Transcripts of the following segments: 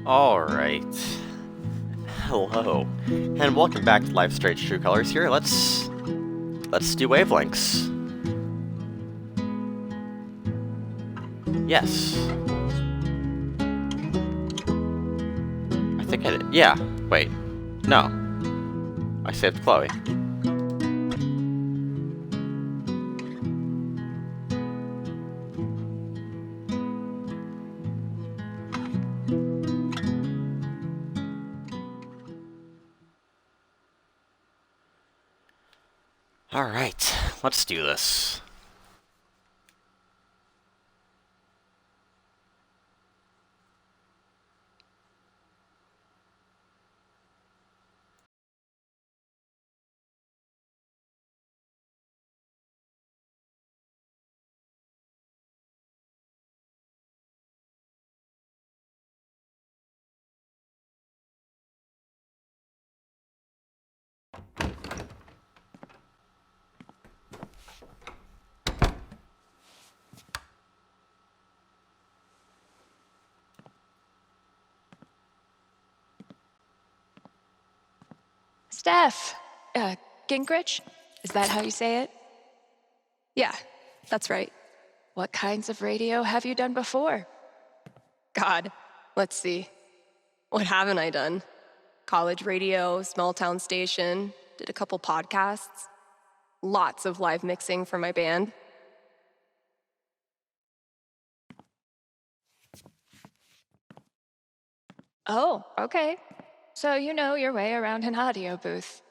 Alright. Hello. And welcome back to Life's Strange True Colors here. Let's do wavelengths. Yes. I think I did. Yeah. Wait. No. I saved Chloe. Alright. Let's do this. Steph, Gingrich? Is that how you say it? Yeah, that's right. What kinds of radio have you done before? God, let's see. What haven't I done? College radio, small town station, did a couple podcasts, lots of live mixing for my band. Oh, okay. So you know your way around an audio booth.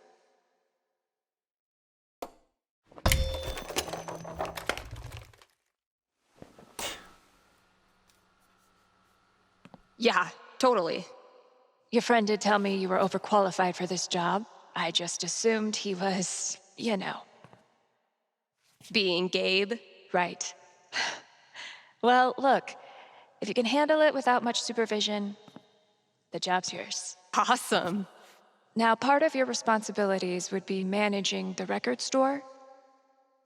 Yeah, totally. Your friend did tell me you were overqualified for this job. I just assumed he was, Being Gabe. Right. Well, look, if you can handle it without much supervision, the job's yours. Awesome. Now, part of your responsibilities would be managing the record store.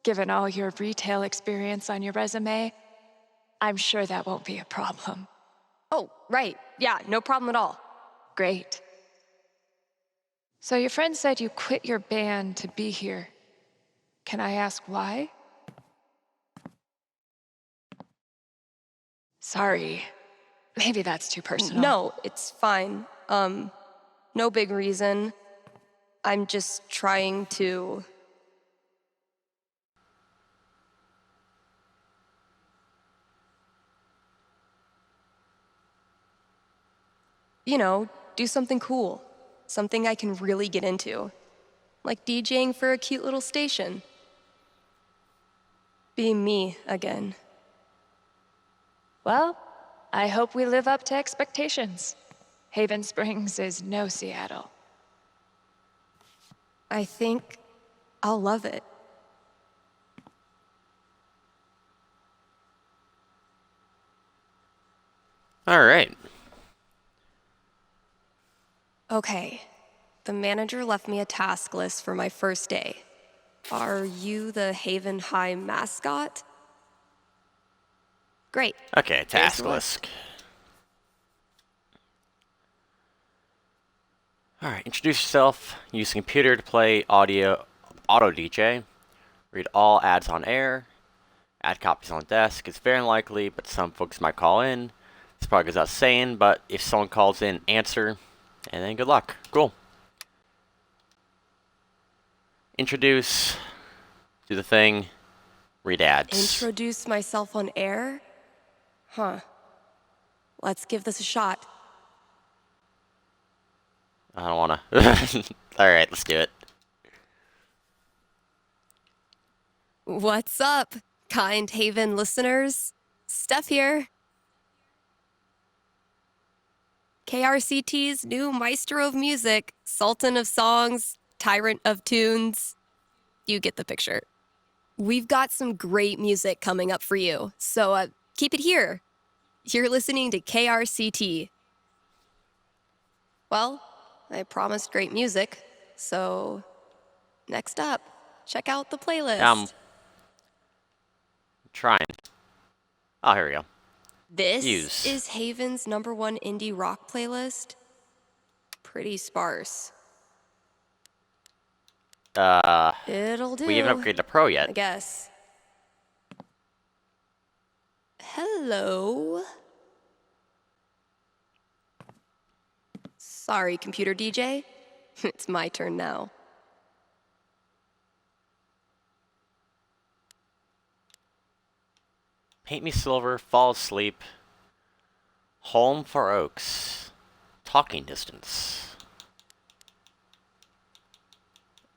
Given all your retail experience on your resume, I'm sure that won't be a problem. Oh, right. Yeah, no problem at all. Great. So your friend said you quit your band to be here. Can I ask why? Sorry. Maybe that's too personal. No, it's fine. No big reason. I'm just trying to... do something cool. Something I can really get into. Like DJing for a cute little station. Being me again. Well, I hope we live up to expectations. Haven Springs is no Seattle. I think I'll love it. Alright. Okay. The manager left me a task list for my first day. Are you the Haven High mascot? Great. Okay, task the list. list. Alright, introduce yourself. Use computer to play auto DJ. Read all ads on air. Add copies on desk. It's very unlikely, but some folks might call in. This probably goes without saying, but if someone calls in, answer. And then good luck. Cool. Introduce. Do the thing. Read ads. Introduce myself on air? Huh. Let's give this a shot. I don't wanna. Alright, let's do it. What's up, kind Haven listeners? Steph here. KRCT's new maestro of music, sultan of songs, tyrant of tunes. You get the picture. We've got some great music coming up for you, so keep it here. You're listening to KRCT. Well, I promised great music, so next up, check out the playlist. Trying. Oh, here we go. This Use. is Haven's #1 indie rock playlist. Pretty sparse. It'll do. We haven't upgraded to Pro yet. I guess. Hello. Sorry, computer DJ. It's my turn now. Paint Me Silver, Fall Asleep, Home for Oaks, Talking Distance.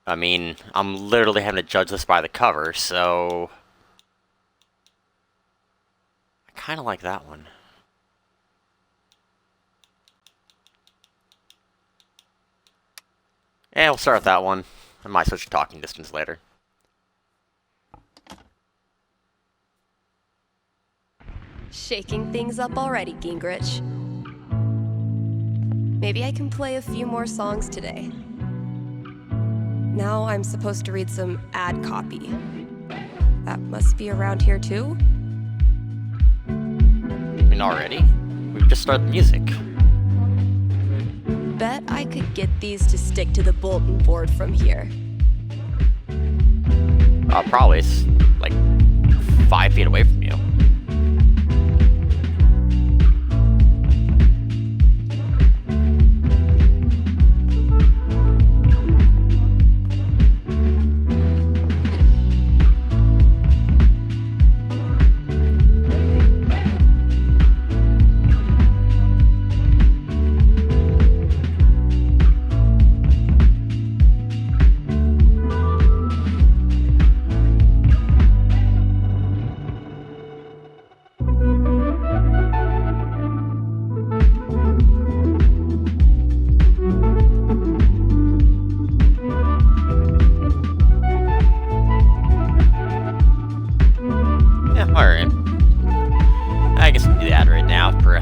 I mean, I'm literally having to judge this by the cover, so I kind of like that one. And we'll start with that one. I might switch to Talking Distance later. Shaking things up already, Gingrich. Maybe I can play a few more songs today. Now I'm supposed to read some ad copy. That must be around here too? I mean, already? We've just started the music. Bet I could get these to stick to the bulletin board from here. Probably. It's like 5 feet away from you.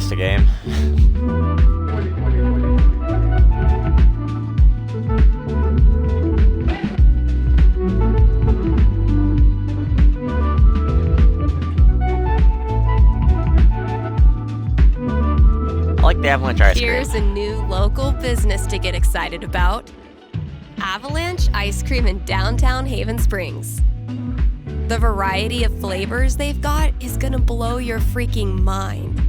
The game. I like the Avalanche ice cream. Here's a new local business to get excited about. Avalanche Ice Cream in downtown Haven Springs. The variety of flavors they've got is gonna blow your freaking mind.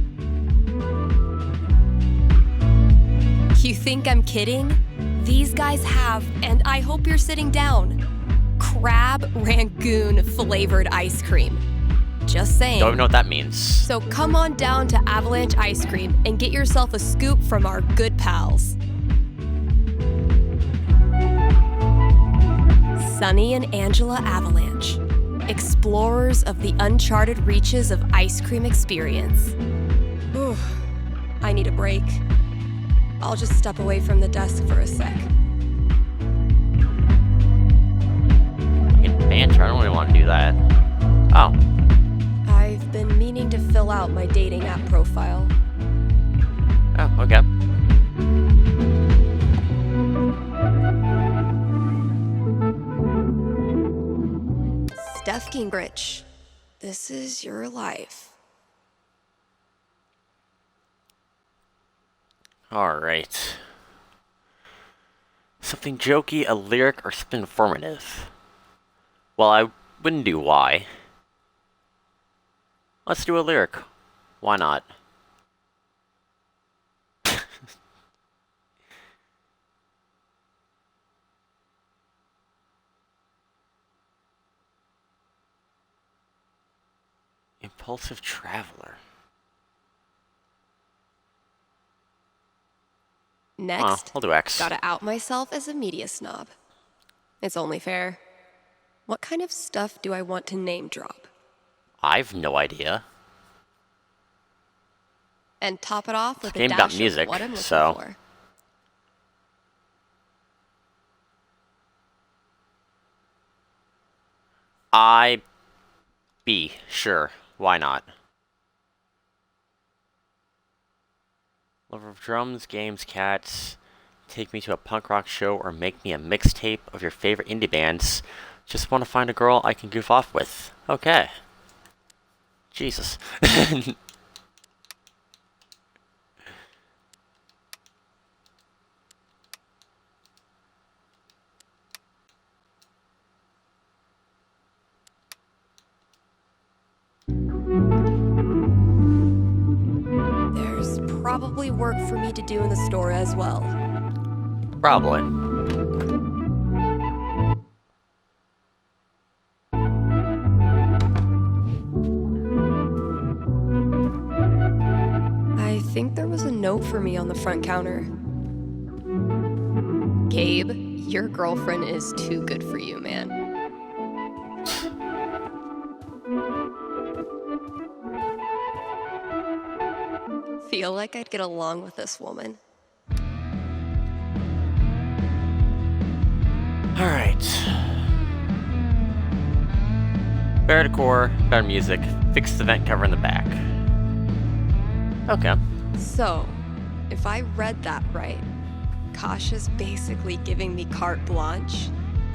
You think I'm kidding? These guys have, and I hope you're sitting down, crab rangoon flavored ice cream. Just saying. Don't even know what that means. So come on down to Avalanche Ice Cream and get yourself a scoop from our good pals. Sunny and Angela Avalanche, explorers of the uncharted reaches of ice cream experience. Ooh, I need a break. I'll just step away from the desk for a sec. Fucking banter, I don't really want to do that. Oh. I've been meaning to fill out my dating app profile. Oh, okay. Steph Gingrich, this is your life. Alright. Something jokey, a lyric, or something informative? Well, I wouldn't do why. Let's do a lyric. Why not? Impulsive traveler. Next, I'll do X. gotta out myself as a media snob. It's only fair. What kind of stuff do I want to name drop? I've no idea. And top it off with a Game dash got of music, what I'm looking so for. B, sure. Why not? Lover of drums, games, cats. Take me to a punk rock show or make me a mixtape of your favorite indie bands. Just want to find a girl I can goof off with. Okay. Jesus. probably work for me to do in the store as well. Probably. I think there was a note for me on the front counter. Gabe, your girlfriend is too good for you, man. Feel like I'd get along with this woman. Alright. Better decor, better music, fix the vent cover in the back. Okay. So, if I read that right, Kasha's basically giving me carte blanche.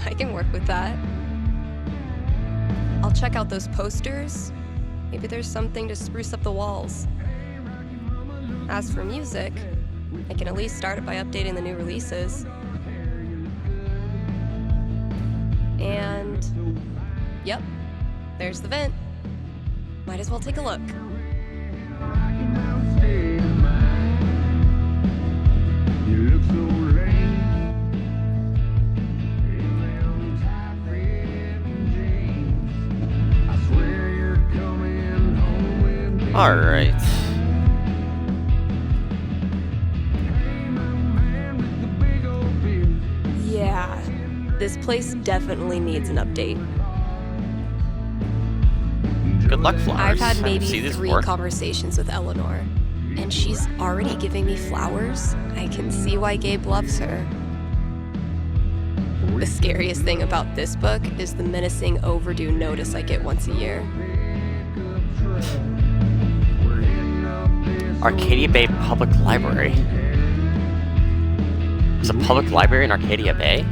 I can work with that. I'll check out those posters. Maybe there's something to spruce up the walls. As for music, I can at least start it by updating the new releases. And, yep, there's the vent. Might as well take a look. Alright. Yeah, this place definitely needs an update. Good luck, flowers. I've had See maybe this 3 work? conversations with Eleanor, and she's already giving me flowers. I can see why Gabe loves her. The scariest thing about this book is the menacing overdue notice I get once a year. Arcadia Bay Public Library. There's a public library in Arcadia Bay?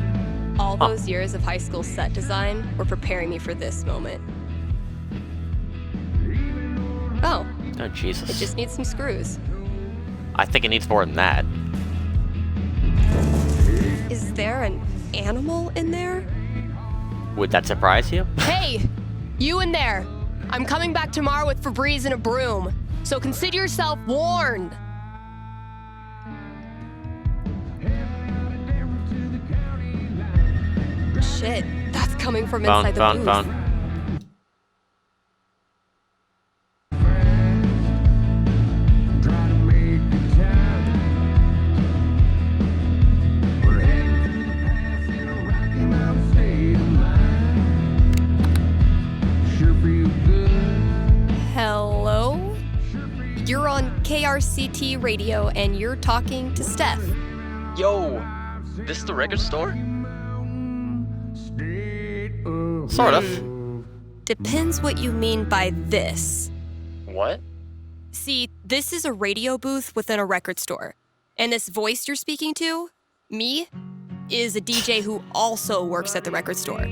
All those years of high school set design were preparing me for this moment. Oh, Oh, Jesus. it just needs some screws. I think it needs more than that. Is there an animal in there? Would that surprise you? Hey, you in there! I'm coming back tomorrow with Febreze and a broom, so consider yourself warned. Shit, that's coming from inside the booth. Phone. Hello? You're on KRCT radio and you're talking to Steph. Yo, this the record store? Sort of. Depends what you mean by this. What? See, this is a radio booth within a record store. And this voice you're speaking to, me, is a DJ who also works at the record store.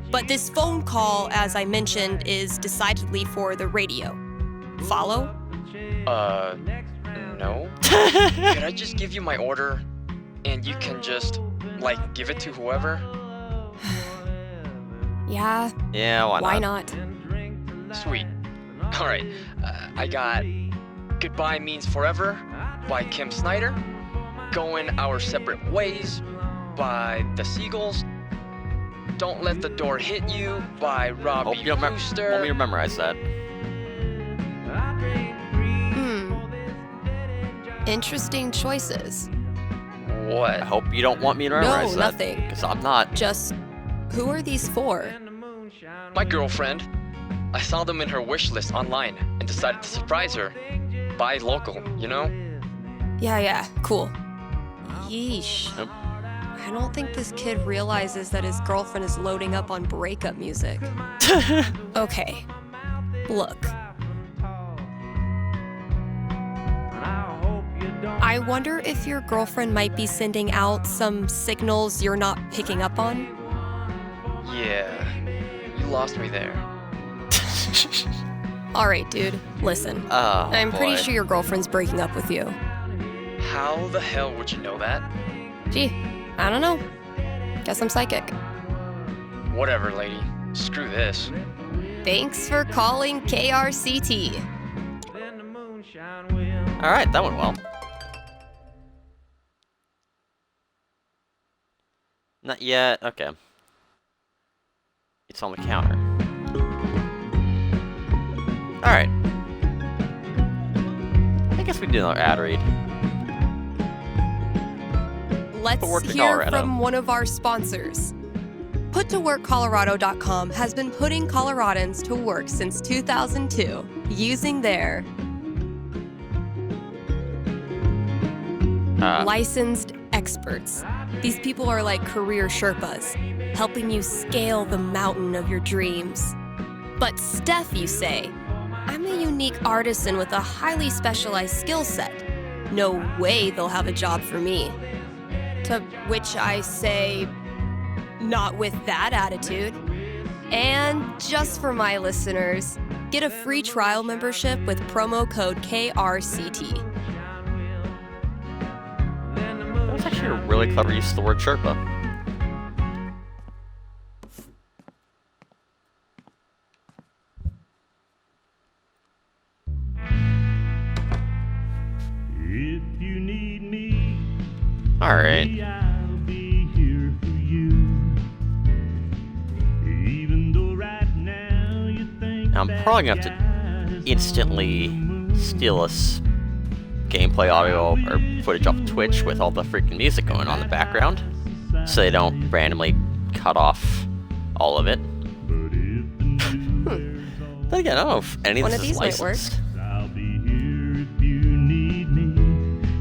But this phone call, as I mentioned, is decidedly for the radio. Follow? No. Could I just give you my order and you can just, like, give it to whoever? Yeah, Yeah, why not? Sweet. Alright, I got Goodbye Means Forever by Kim Snyder, Going Our Separate Ways by The Seagulls, Don't Let the Door Hit You by Robbie Want me Brewster. to memorize that. Interesting choices. What? I hope you don't want me to memorize that. nothing. Because I'm not. Just, who are these for? My girlfriend. I saw them in her wish list online and decided to surprise her. Buy local, you know? Yeah, cool. Yeesh. Nope. I don't think this kid realizes that his girlfriend is loading up on breakup music. Okay, look. I wonder if your girlfriend might be sending out some signals you're not picking up on. Yeah, you lost me there. All right, dude, listen. Oh, I'm pretty boy. sure your girlfriend's breaking up with you. How the hell would you know that? Gee, I don't know. Guess I'm psychic. Whatever, lady. Screw this. Thanks for calling KRCT. Alright, that went well. Not yet. Okay. It's on the counter. Alright. I guess we can do another ad read. Let's Put to hear Colorado. from one of our sponsors. PutToWorkColorado.com has been putting Coloradans to work since 2002 using their licensed experts. These people are like career Sherpas, helping you scale the mountain of your dreams. But Steph, you say, I'm a unique artisan with a highly specialized skill set. No way they'll have a job for me. To which I say, not with that attitude. And just for my listeners, get a free trial membership with promo code KRCT. That was actually a really clever use of the word Sherpa. If you need me, Alright. I'll be here for you. Even though right now you think I'm probably gonna have to instantly steal us gameplay audio or footage off Twitch with all the freaking music going on in the background, so they don't randomly cut off all of it. Then again, I don't know if any of One this of is these might work. licensed. I'll be here if you need me.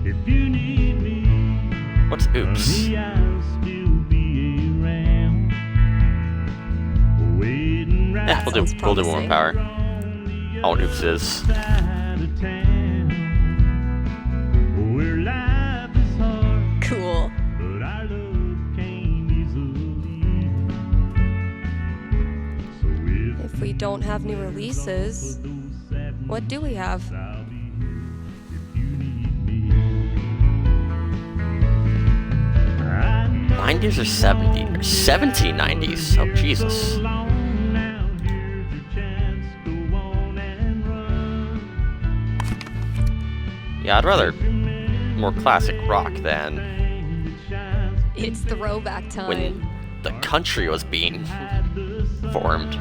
If you need me, What's oops? honey, I'll still be around. Waiting right Yeah, we'll do Sounds more promising. power. Oh, and oops is. side of town, where life is hard, Cool. but our love came easily. So If we don't have new releases, what do we have? I'll be here if you need me. I know 90s or 70s? Or 1790s? Oh, Jesus. long now, here's your chance, go on and run. Yeah, I'd rather more classic rock than It's throwback time. when the country was being formed.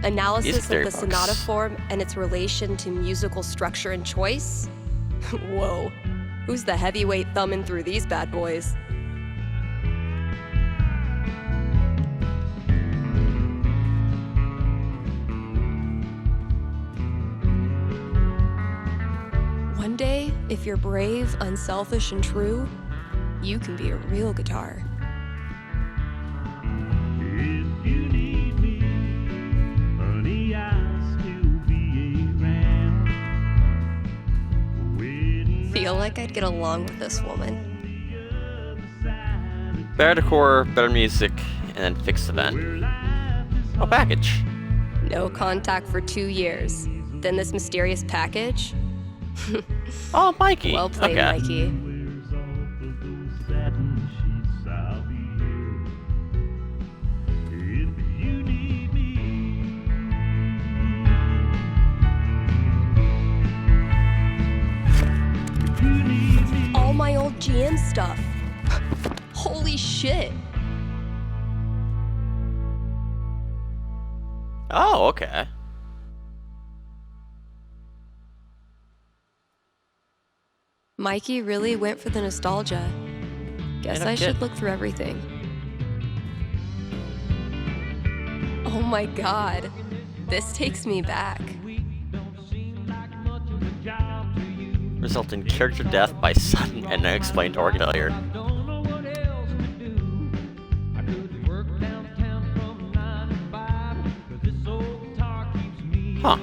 Analysis Music of theory the books. sonata form and its relation to musical structure and choice? Whoa. Who's the heavyweight thumbing through these bad boys? One day, if you're brave, unselfish, and true, you can be a real guitar. If you need me, honey, I'll still be around. Waiting Feel like I'd get along with this woman. Better decor, better music, and then fixed event. Oh, package. No contact for 2 years. Then this mysterious package? Oh, Mikey. Well played, Okay. Mikey. wears off of those satin sheets, I'll be here. If you need me, if you need me. All my old GM stuff. Holy shit. Oh, okay. Mikey really went for the nostalgia. Guess Yeah, no I should kid. look through everything. Oh my god. This takes me back. Result in character death by sudden and unexplained organ failure. Huh.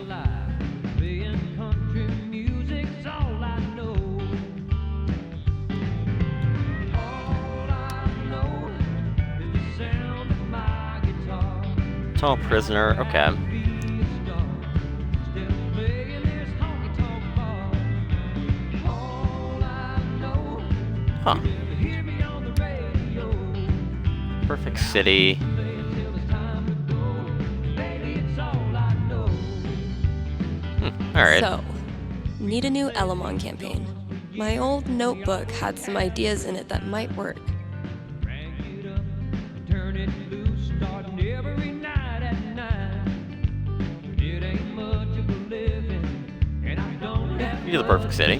Tunnel prisoner, okay. Huh. Perfect city. Alright. So, need a new Elamon campaign. My old notebook had some ideas in it that might work. You're the perfect city.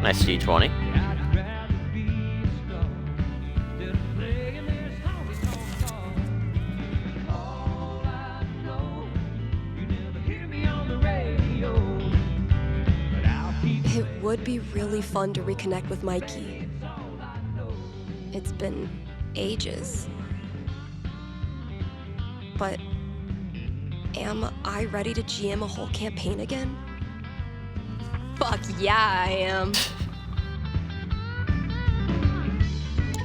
Nice D20. It would be really fun to reconnect with Mikey. It's been ages. But am I ready to GM a whole campaign again? Fuck yeah, I am.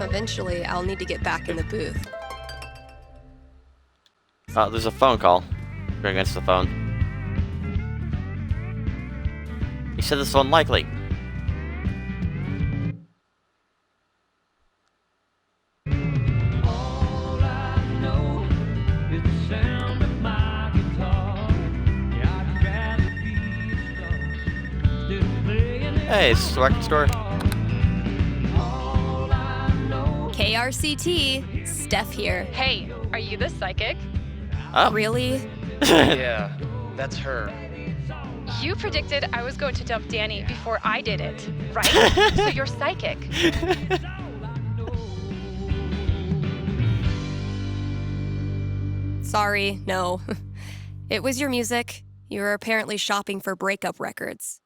Eventually, I'll need to get back in the booth. There's a phone call. Go against the phone. You said this is unlikely. Hey, it's the record store. KRCT, Steph here. Hey, are you the psychic? Oh. Really? Yeah, that's her. You predicted I was going to dump Danny before I did it, right? So you're psychic. Sorry, no. It was your music. You were apparently shopping for breakup records.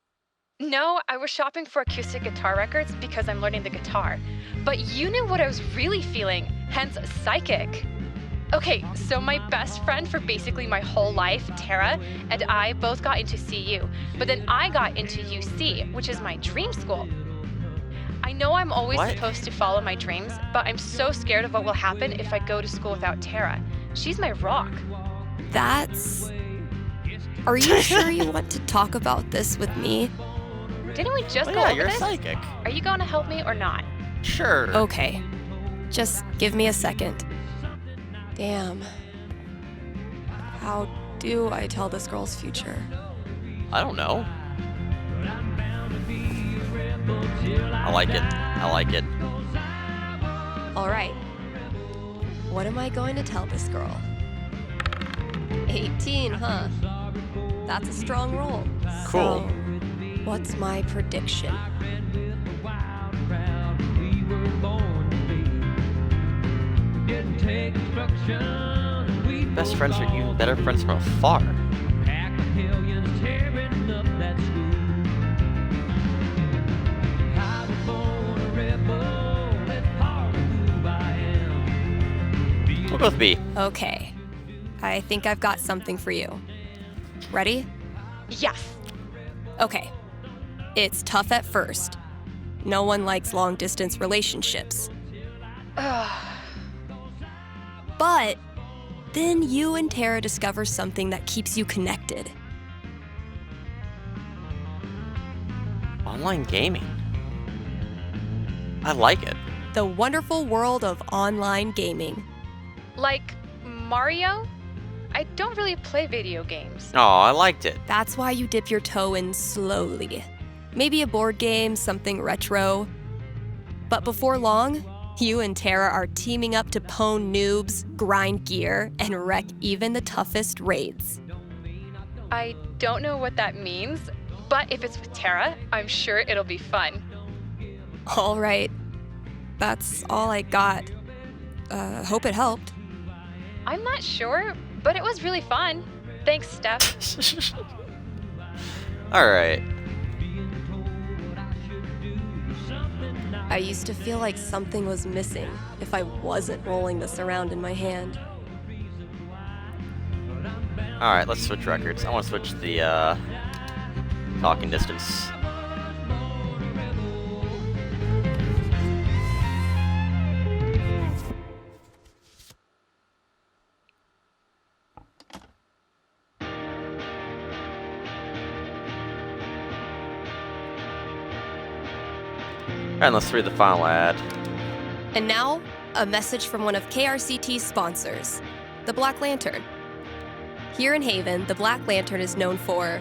No, I was shopping for acoustic guitar records because I'm learning the guitar. But you knew what I was really feeling, hence psychic. Okay, so my best friend for basically my whole life, Tara, and I both got into CU, but then I got into UC, which is my dream school. I know I'm always supposed to follow my dreams, but I'm so scared of what will happen if I go to school without Tara. She's my rock. That's... Are you sure you want to talk about this with me? Didn't we just go Yeah, over you're a this? psychic. Are you going to help me or not? Sure. Okay. Just give me a second. Damn. How do I tell this girl's future? I don't know. I like it. I like it. All right. What am I going to tell this girl? 18, huh? That's a strong roll. Cool. So, what's my prediction? Best friends are even better friends from afar. We'll go with B. Okay. I think I've got something for you. Ready? Yes. Okay. It's tough at first. No one likes long-distance relationships. But then you and Tara discover something that keeps you connected. Online gaming. I like it. The wonderful world of online gaming. Like Mario? I don't really play video games. Oh, I liked it. That's why you dip your toe in slowly. Maybe a board game, something retro. But before long, you and Tara are teaming up to pwn noobs, grind gear, and wreck even the toughest raids. I don't know what that means, but if it's with Tara, I'm sure it'll be fun. All right. That's all I got. Hope it helped. I'm not sure, but it was really fun. Thanks, Steph. Alright. I used to feel like something was missing if I wasn't rolling this around in my hand. Alright, let's switch records. I want to switch the, talking distance. Alright, let's read the final ad. And now, a message from one of KRCT's sponsors, the Black Lantern. Here in Haven, the Black Lantern is known for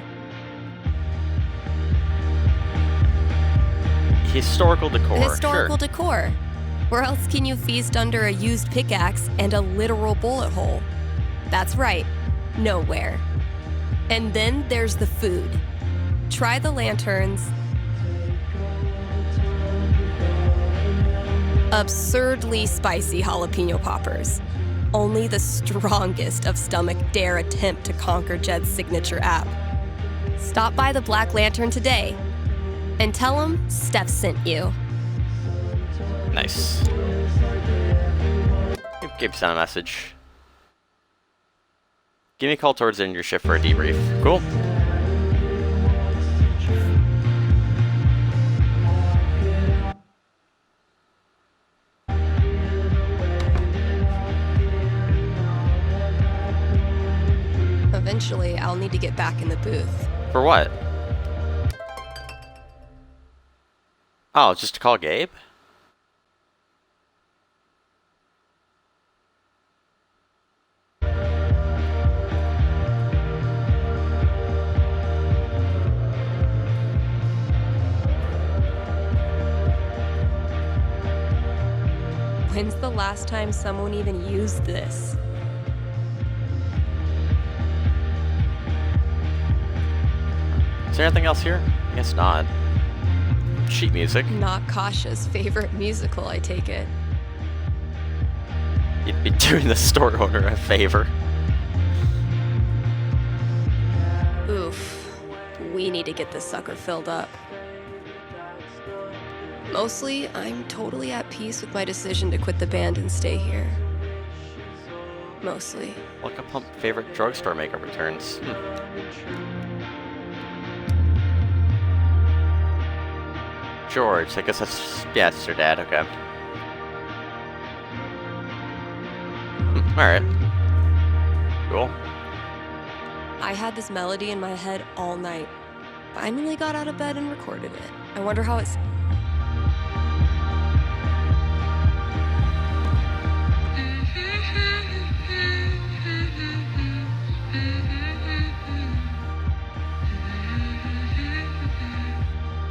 Historical decor. historical sure. decor. Where else can you feast under a used pickaxe and a literal bullet hole? That's right, nowhere. And then there's the food. Try the lanterns. Absurdly spicy jalapeno poppers. Only the strongest of stomach dare attempt to conquer Jed's signature app. Stop by the Black Lantern today and tell him Steph sent you. Nice. Give Son a message. Give me a call towards the end of your shift for a debrief. Cool. Eventually, I'll need to get back in the booth. For what? Oh, just to call Gabe? When's the last time someone even used this? Is there anything else here? I guess not. Sheet music. Not Kasha's favorite musical, I take it. You'd be doing the store owner a favor. Oof. We need to get this sucker filled up. Mostly, I'm totally at peace with my decision to quit the band and stay here. Mostly. Look up Pump favorite drugstore makeup returns. George, I guess that's... yeah, it's your dad, okay. Alright. Cool. I had this melody in my head all night. Finally got out of bed and recorded it. I wonder how it's...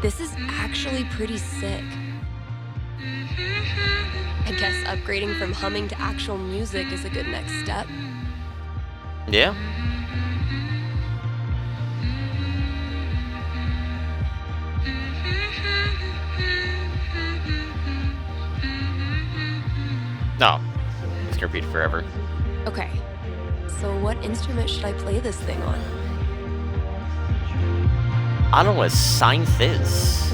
This is actually pretty sick. I guess upgrading from humming to actual music is a good next step. Yeah? No. It's gonna repeat forever. Okay, so what instrument should I play this thing on? I don't know what synth is.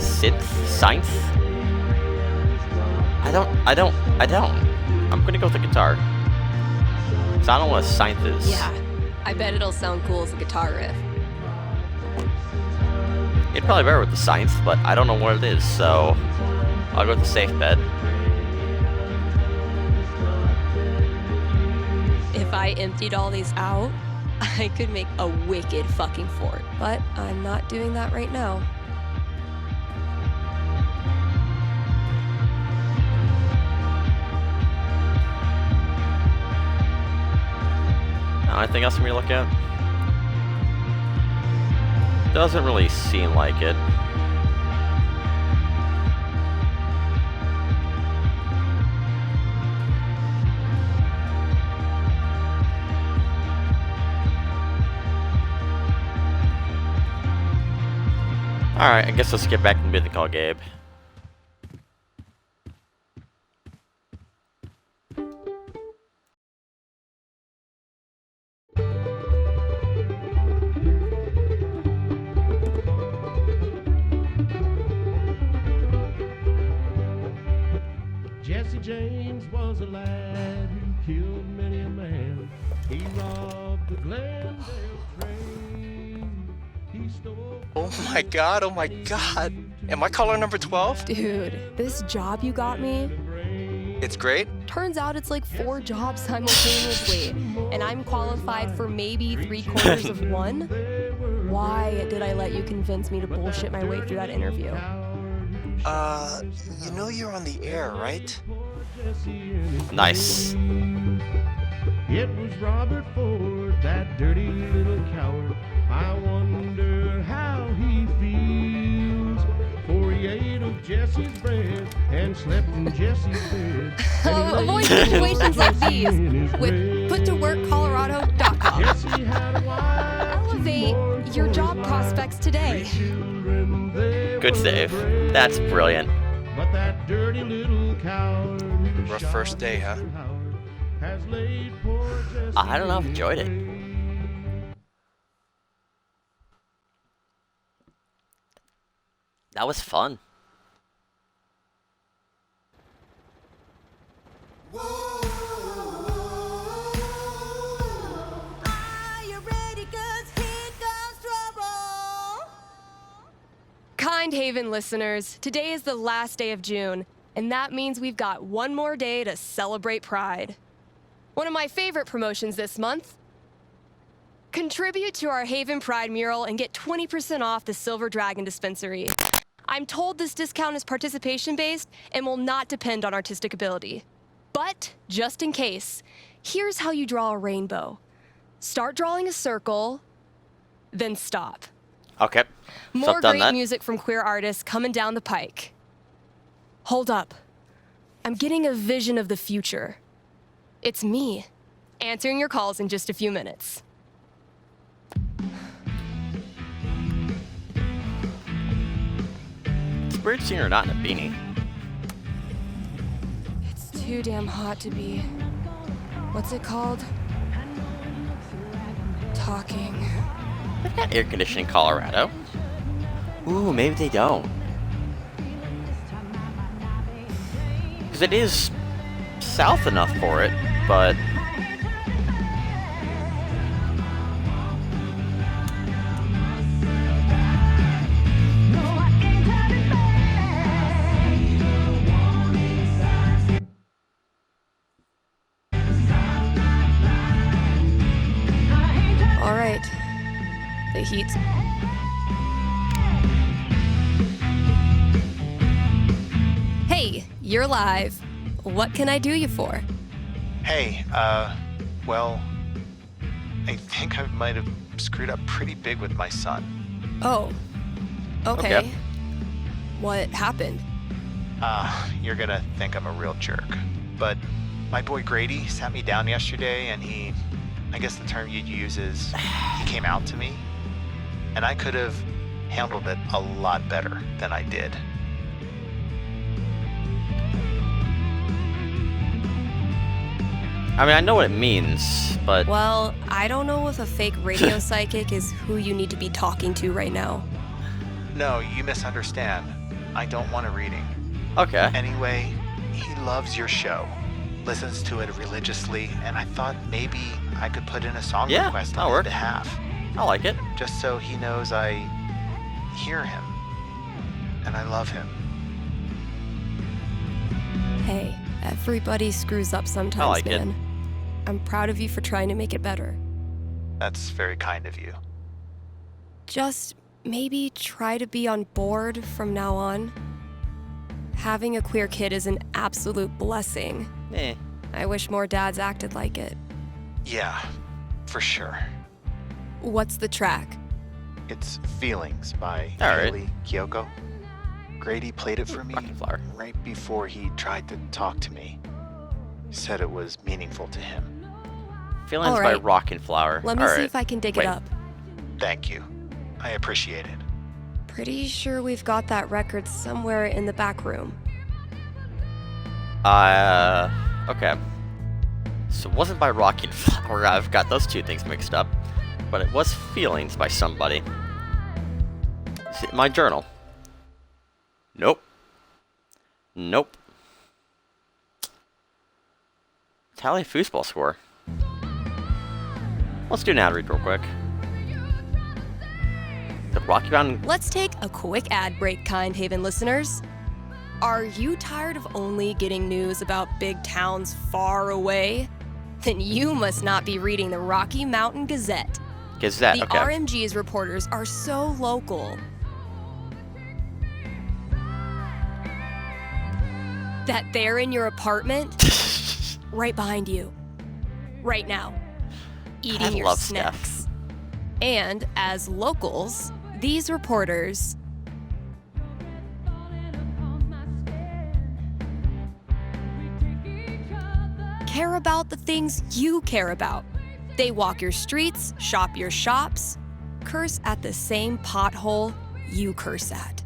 Synth? Synth? I don't. I'm gonna go with the guitar. Cause I don't know what a synth is. Yeah, I bet it'll sound cool as a guitar riff. It'd probably be better with the synth, but I don't know what it is, so I'll go with the safe bet. If I emptied all these out, I could make a wicked fucking fort. But I'm not doing that right now. Anything else for me to look at? Doesn't really seem like it. Alright, I guess let's get back and bid the call Gabe. Jesse James was a lad who killed many a man. He robbed the Glendale train. He stole... Oh my god, oh my god. Am I caller number 12? Dude, this job you got me, It's great. turns out it's like 4 jobs simultaneously, and I'm qualified for maybe 3/4 of one? Why did I let you convince me to bullshit my way through that interview? You know you're on the air, right? Nice. It was Robert Ford, that dirty little coward. I wonder how he feels. For he ate of Jesse's bread and slept in Jesse's bed. Avoid situations like these with puttoworkcolorado.com. Jesse had a wife, Elevate your job prospects today. children, they Good were save. brave. That's brilliant. But that dirty little coward who Rough shot first day, huh? Mr. Howard has laid poor Jesse I don't know, I've in enjoyed it. grave. That was fun. Kind Haven listeners, today is the last day of June, and that means we've got one more day to celebrate Pride. One of my favorite promotions this month. Contribute to our Haven Pride mural and get 20% off the Silver Dragon dispensary. I'm told this discount is participation-based and will not depend on artistic ability. But, just in case, here's how you draw a rainbow. Start drawing a circle, then stop. Okay. So More I've done great that. music from queer artists coming down the pike. Hold up. I'm getting a vision of the future. It's me, answering your calls in just a few minutes. It's weird seeing her not in a beanie. It's too damn hot to be... What's it called? Talking. They got air conditioning in Colorado. Ooh, maybe they don't. Because it is south enough for it, but... All right. The heat's... Hey, you're live. What can I do you for? Hey, well, I think I might have screwed up pretty big with my son. Oh. Okay. Okay. What happened? You're gonna think I'm a real jerk. But my boy Grady sat me down yesterday and I guess the term you'd use is, he came out to me. And I could have handled it a lot better than I did. I mean, I know what it means, but... Well, I don't know if a fake radio psychic is who you need to be talking to right now. No, you misunderstand. I don't want a reading. Okay. Anyway, he loves your show, listens to it religiously, and I thought maybe I could put in a song Yeah, request that'll on work. his behalf, I like it. just so he knows I hear him and I love him. Hey, everybody screws up sometimes, I like it. man. I'm proud of you for trying to make it better. That's very kind of you. Just maybe try to be on board from now on. Having a queer kid is an absolute blessing. Eh. I wish more dads acted like it. Yeah, for sure. What's the track? It's Feelings by All right. Haley Kiyoko. Grady played it for me Rockin' Flower. right before he tried to talk to me. He said it was meaningful to him. Feelings All by right. Rockin' Flower. Let me All see right. if I can dig Wait. it up. Thank you. I appreciate it. Pretty sure we've got that record somewhere in the back room. Okay. So it wasn't by Rockin' Flower. I've got those two things mixed up. But it was Feelings by somebody. Is it my journal? Nope. Nope. Tally foosball score. Let's do an ad read real quick. The Rocky Mountain. Let's take a quick ad break, Kind Haven listeners. Are you tired of only getting news about big towns far away? Then you must not be reading the Rocky Mountain Gazette. Gazette. The Okay. RMG's reporters are so local. that they're in your apartment, right behind you, right now, eating your love snacks. Steph. And as locals, these reporters care about the things you care about. They walk your streets, shop your shops, curse at the same pothole you curse at.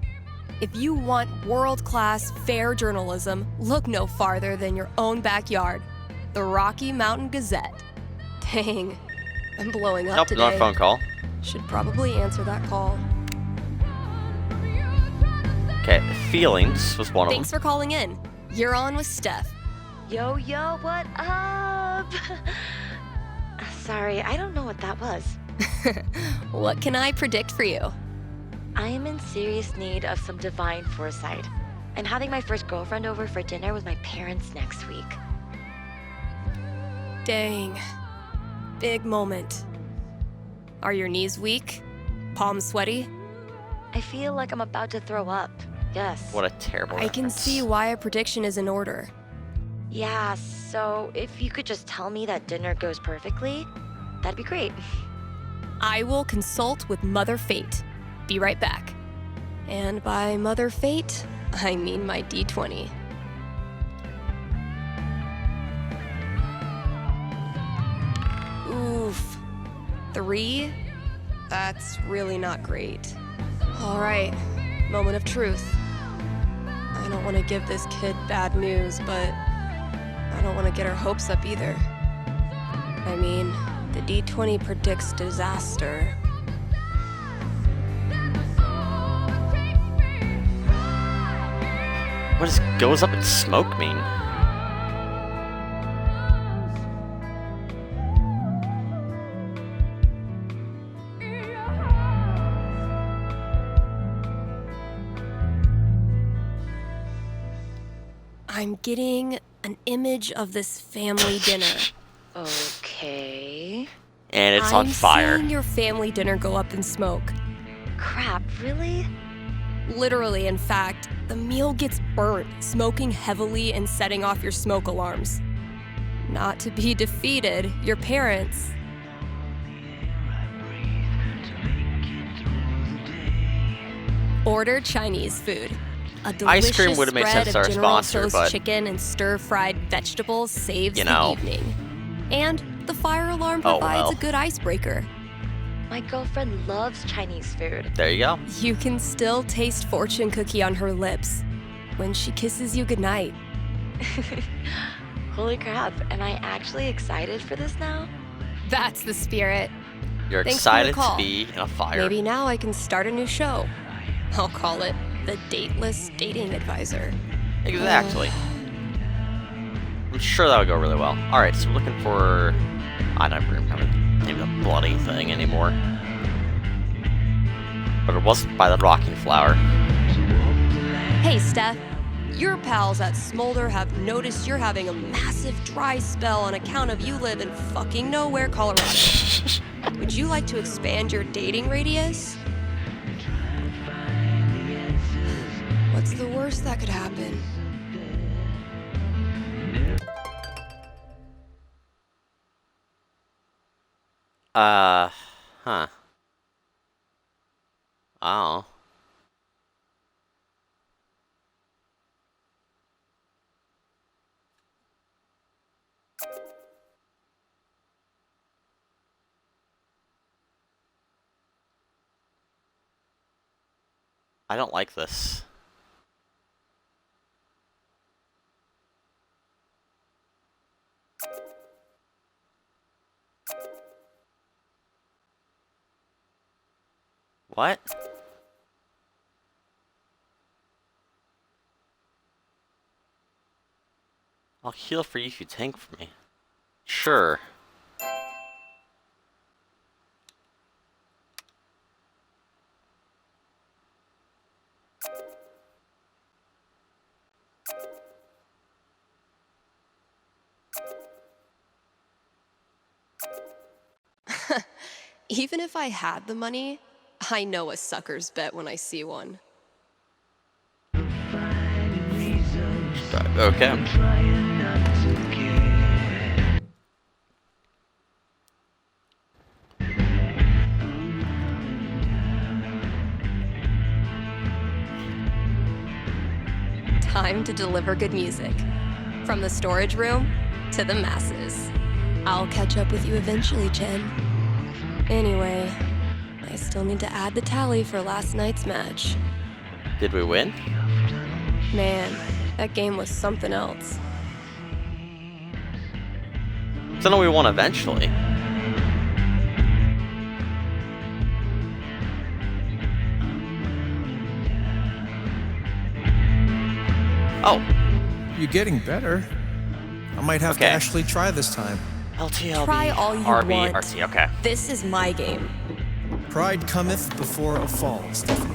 If you want world-class, fair journalism, look no farther than your own backyard. The Rocky Mountain Gazette. Dang, I'm blowing up Nope, today. not a phone call. Should probably answer that call. Okay, feelings was one Thanks for calling in. You're on with Steph. Yo, what up? Sorry, I don't know what that was. What can I predict for you? I am in serious need of some divine foresight. I'm having my first girlfriend over for dinner with my parents next week. Dang. Big moment. Are your knees weak? Palms sweaty? I feel like I'm about to throw up. Yes. What a terrible I can reference. see why a prediction is in order. Yeah, so if you could just tell me that dinner goes perfectly, that'd be great. I will consult with Mother Fate. Be right back. And by Mother Fate, I mean my D20. Oof. 3? That's really not great. All right, moment of truth. I don't want to give this kid bad news, but I don't want to get her hopes up either. I mean, the D20 predicts disaster. What does goes up in smoke mean? I'm getting an image of this family dinner. Okay. And it's on fire. I'm seeing your family dinner go up in smoke. Crap, really? Literally, in fact, the meal gets burnt, smoking heavily and setting off your smoke alarms. Not to be defeated, your parents. Order Chinese food. A delicious Ice cream would've made spread sense of as our General sponsor, Tso's but- chicken and stir-fried vegetables saves You the know. evening. And the fire alarm Oh, provides well. a good icebreaker. My girlfriend loves Chinese food. There you go. You can still taste fortune cookie on her lips when she kisses you goodnight. Holy crap, am I actually excited for this now? That's the spirit. You're Thanks for your excited to call. be in a fire. Maybe now I can start a new show. I'll call it the Dateless Dating Advisor. Exactly. I'm sure that would go really well. Alright, so we're looking for... I don't remember the name of the bloody thing anymore. But it was by the rocking flower. Hey, Steph. Your pals at Smolder have noticed you're having a massive dry spell on account of you live in fucking nowhere, Colorado. Would you like to expand your dating radius? What's the worst that could happen? Huh. Oh. I don't like this. What? I'll heal for you if you tank for me. Sure. Even if I had the money, I know a sucker's bet when I see one. Got Okay. Time to deliver good music. From the storage room to the masses. I'll catch up with you eventually, Jen. Anyway, I still need to add the tally for last night's match. Did we win? Man, that game was something else. So no, we won eventually. Oh. You're getting better. I might have to Okay. actually try this time. LTLB. Try all you RB, want. RC, okay. This is my game. Pride cometh before a fall, Stephanie.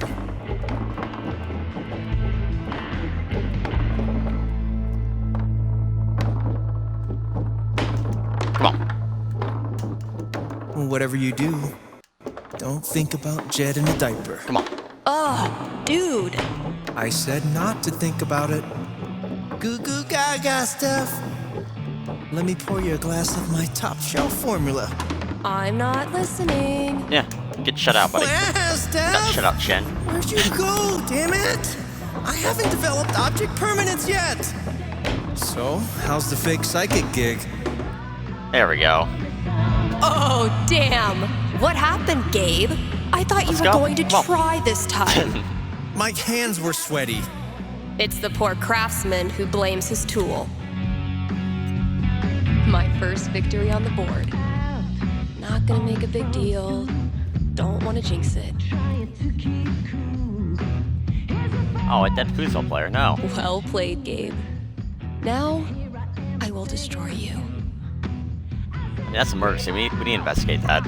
Come on. Whatever you do, don't think about Jed in a diaper. Come on. Ugh, dude. I said not to think about it. Goo goo gaga, Steph. Let me pour you a glass of my top shelf formula. I'm not listening. Yeah, get shut out, buddy. Wow, Steph! Shut up, Jen. Where'd you go, damn it? I haven't developed object permanence yet. So, how's the fake psychic gig? There we go. Oh, damn. What happened, Gabe? I thought you Let's were go. going to Come on. try this time. My hands were sweaty. It's the poor craftsman who blames his tool. My first victory on the board. Not gonna make a big deal. Don't want to jinx it. Oh, a dead foosball player, no. Well played, Gabe. Now, I will destroy you. That's a murder scene. We need to investigate that.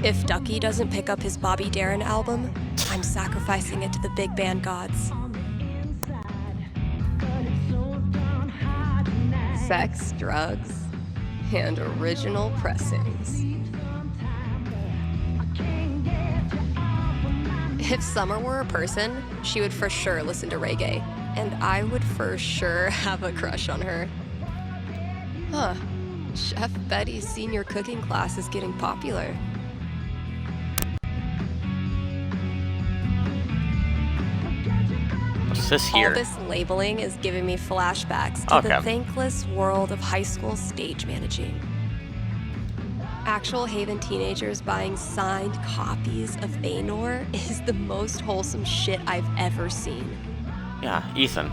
If Ducky doesn't pick up his Bobby Darin album, I'm sacrificing it to the big band gods. Sex, drugs, and original pressings. If Summer were a person, she would for sure listen to reggae, and I would for sure have a crush on her. Huh. Chef Betty's senior cooking class is getting popular. What's this All here? this labeling is giving me flashbacks to the Okay. thankless world of high school stage managing. Actual Haven teenagers buying signed copies of Thanor is the most wholesome shit I've ever seen. Yeah, Ethan.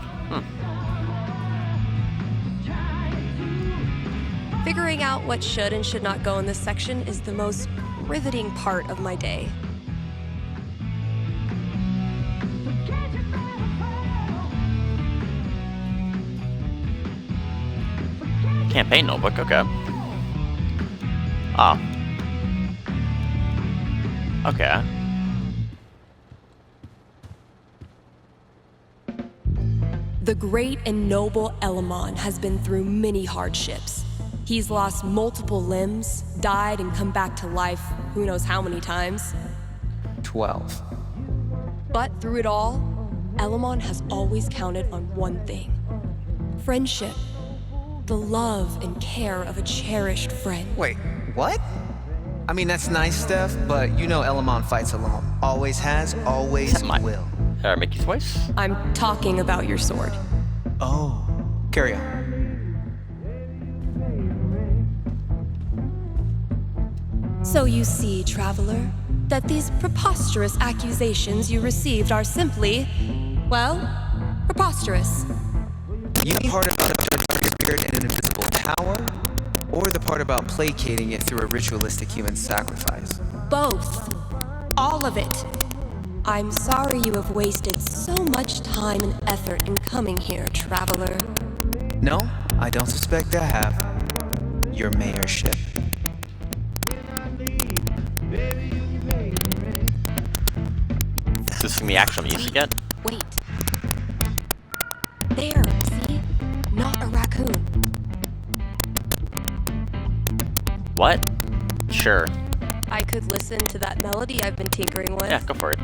Figuring out what should and should not go in this section is the most riveting part of my day. Campaign notebook, okay. Oh. Okay. The great and noble Elamon has been through many hardships. He's lost multiple limbs, died and come back to life who knows how many times. 12. But through it all, Elamon has always counted on one thing: friendship. The love and care of a cherished friend. Wait, what? I mean, that's nice stuff, but you know Elamon fights alone. Always has, always will. Mickey's voice? I'm talking about your sword. Oh, carry on. So you see, traveler, that these preposterous accusations you received are simply, well, preposterous. You mean part about a spirit and an invisible power? Or the part about placating it through a ritualistic human sacrifice? Both. All of it. I'm sorry you have wasted so much time and effort in coming here, traveler. No, I don't suspect I have. Your mayorship. Is this gonna be actual music yet? Wait. There, see? Not a raccoon. What? Sure. I could listen to that melody I've been tinkering with. Yeah, go for it.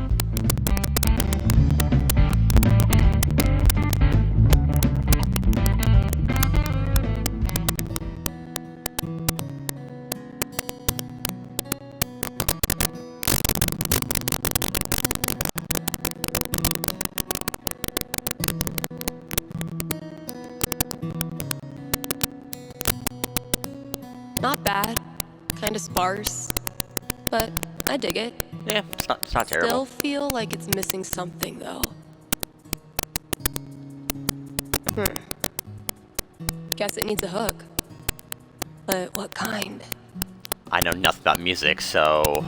sparse, but I dig it. Yeah, it's not Still terrible. feel like it's missing something, though. Guess it needs a hook. But what kind? I know nothing about music, so...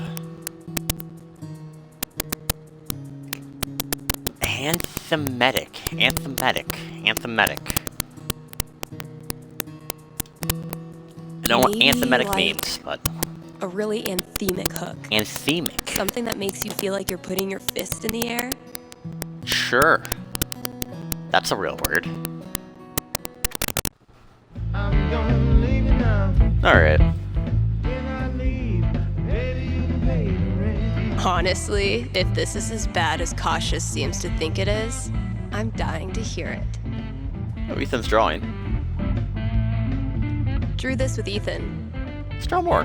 Anthematic. I know what Maybe anthematic like means, but... a really anthemic hook. Anthemic? Something that makes you feel like you're putting your fist in the air. Sure. That's a real word. I'm gonna leave you now. Alright. When I leave, baby, you can pay the rent. Honestly, if this is as bad as Cautious seems to think it is, I'm dying to hear it. Oh, Ethan's drawing. Drew this with Ethan. Let's draw more.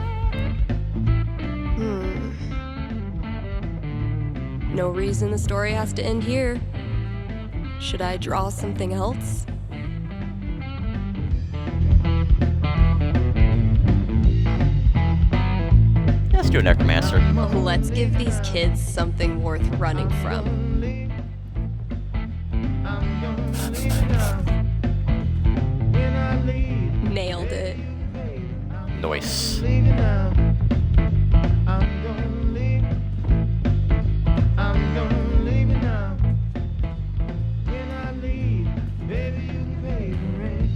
No reason the story has to end here. Should I draw something else? Let's do a necromancer. Let's give these kids something worth running from. I'm gonna leave you now. When I leave, Nailed it. Noise. leave you now. I'm gonna leave. I'm gonna leave you now. When I leave, baby, you can pay the rent.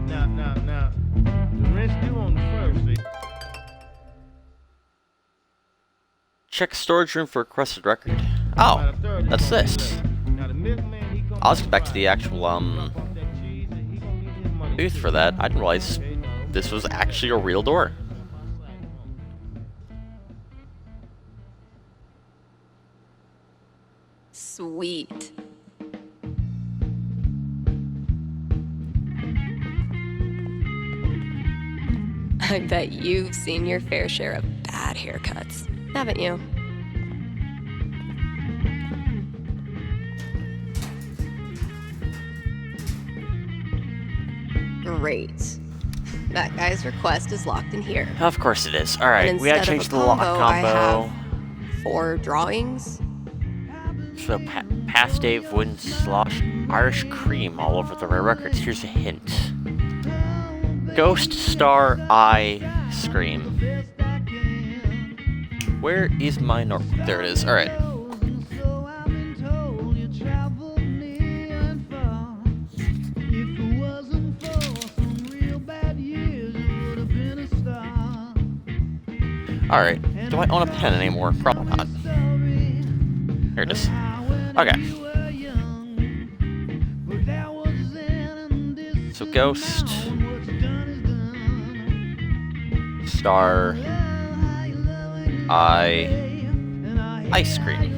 Now. The rent's due on the first. See? Check storage room for requested record. Oh, that's this. I'll just get back to the actual, booth for that. I didn't realize this was actually a real door. Sweet. I bet you've seen your fair share of bad haircuts, haven't you? Great. That guy's request is locked in here. Of course it is. Alright, And we gotta instead of change a the lock I combo. have 4 drawings. So, past Dave wouldn't slosh Irish cream all over the rare records. Here's a hint. Ghost Star Eye Scream. Where is my There it is. Alright. Alright. Do I own a pen anymore? Probably not. Here it is. Okay. So Ghost. Star. Ice cream.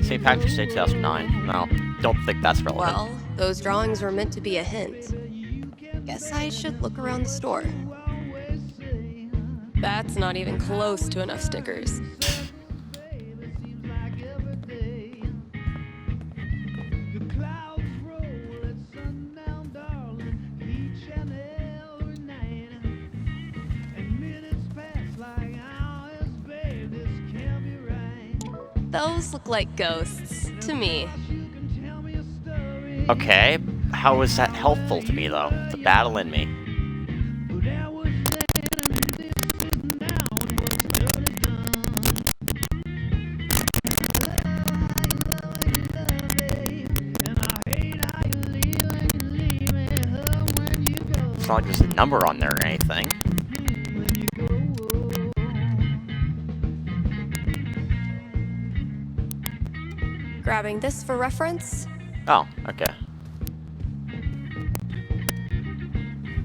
St. Patrick's Day 2009. No, don't think that's relevant. Well, those drawings were meant to be a hint. Guess I should look around the store. That's not even close to enough stickers. Those look like ghosts to me. Okay, how is that helpful to me though? The battle in me. It's not like there's a number on there or anything. Grabbing this for reference. Oh, okay.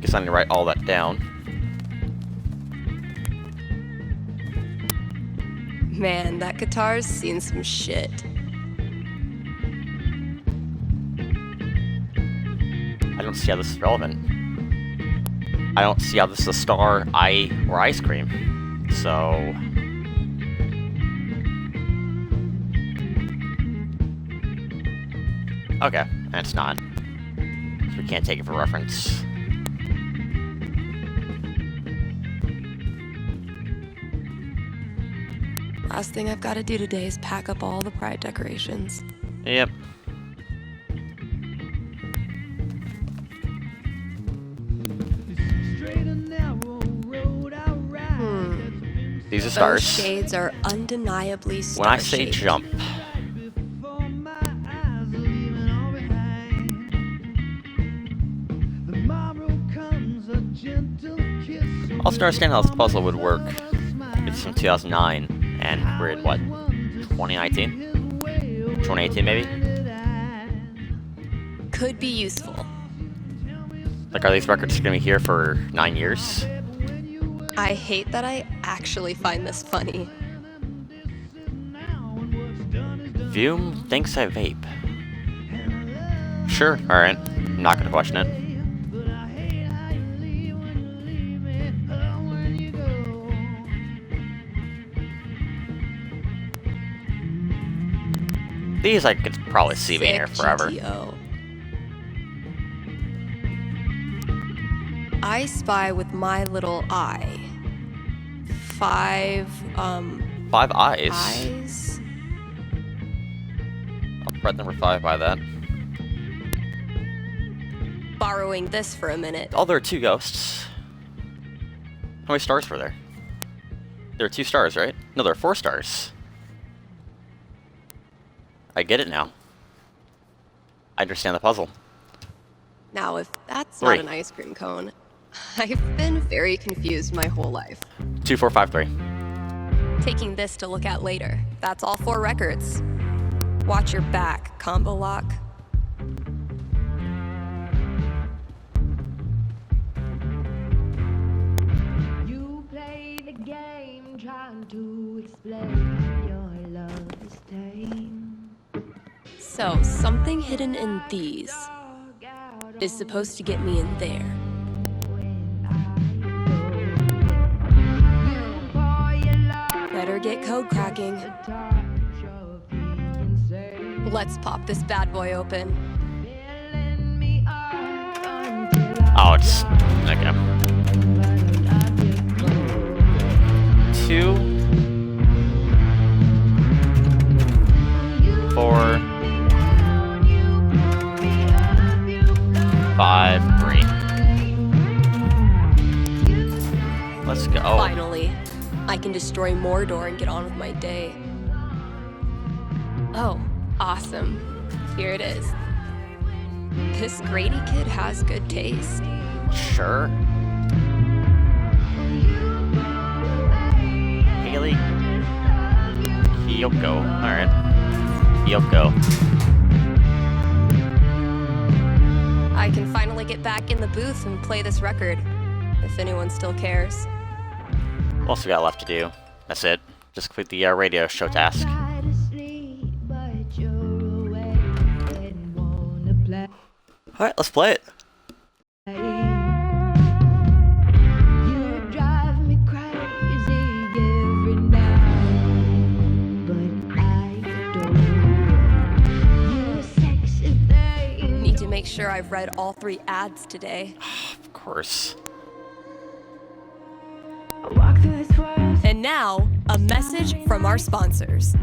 Guess I need to write all that down. Man, that guitar's seen some shit. I don't see how this is relevant. I don't see how this is a star, eye, or ice cream. So... Okay, and it's not. We can't take it for reference. Last thing I've got to do today is pack up all the pride decorations. Yep. These are Those stars. shades are undeniably star When I say shaped. jump, I also understand how this puzzle would work. It's from 2009, and we're at what? 2019? 2018 maybe? Could be useful. Like, are these records gonna be here for 9 years? I hate that I actually find this funny. Vume thinks I vape. Sure, alright. I'm not gonna question it. These I could probably see being here Sick forever. GTO. I spy with my little eye. 5 5 eyes. eyes. I'll thread number 5 by that. Borrowing this for a minute. Oh, there are 2 ghosts. How many stars were there? There are 2 stars, right? No, there are 4 stars. I get it now. I understand the puzzle. Now, if that's 3. not an ice cream cone, I've been very confused my whole life. 2, 4, 5, 3. Taking this to look at later. That's all 4 records. Watch your back, combo lock. You play the game trying to explain your love is tame. So, something hidden in these is supposed to get me in there. Better get code cracking. Let's pop this bad boy open. Oh, it's... okay. 2, 4, 5, 3. Let's go. Finally, I can destroy Mordor and get on with my day. Oh, awesome. Here it is. This Grady kid has good taste. Sure. Haley. Kyoko. Alright. Kyoko. I can finally get back in the booth and play this record, if anyone still cares. What else we got left to do? That's it. Just complete the radio show task. Alright, let's play it. Need to make sure I've read all 3 ads today. Of course. And now, a message from our sponsors.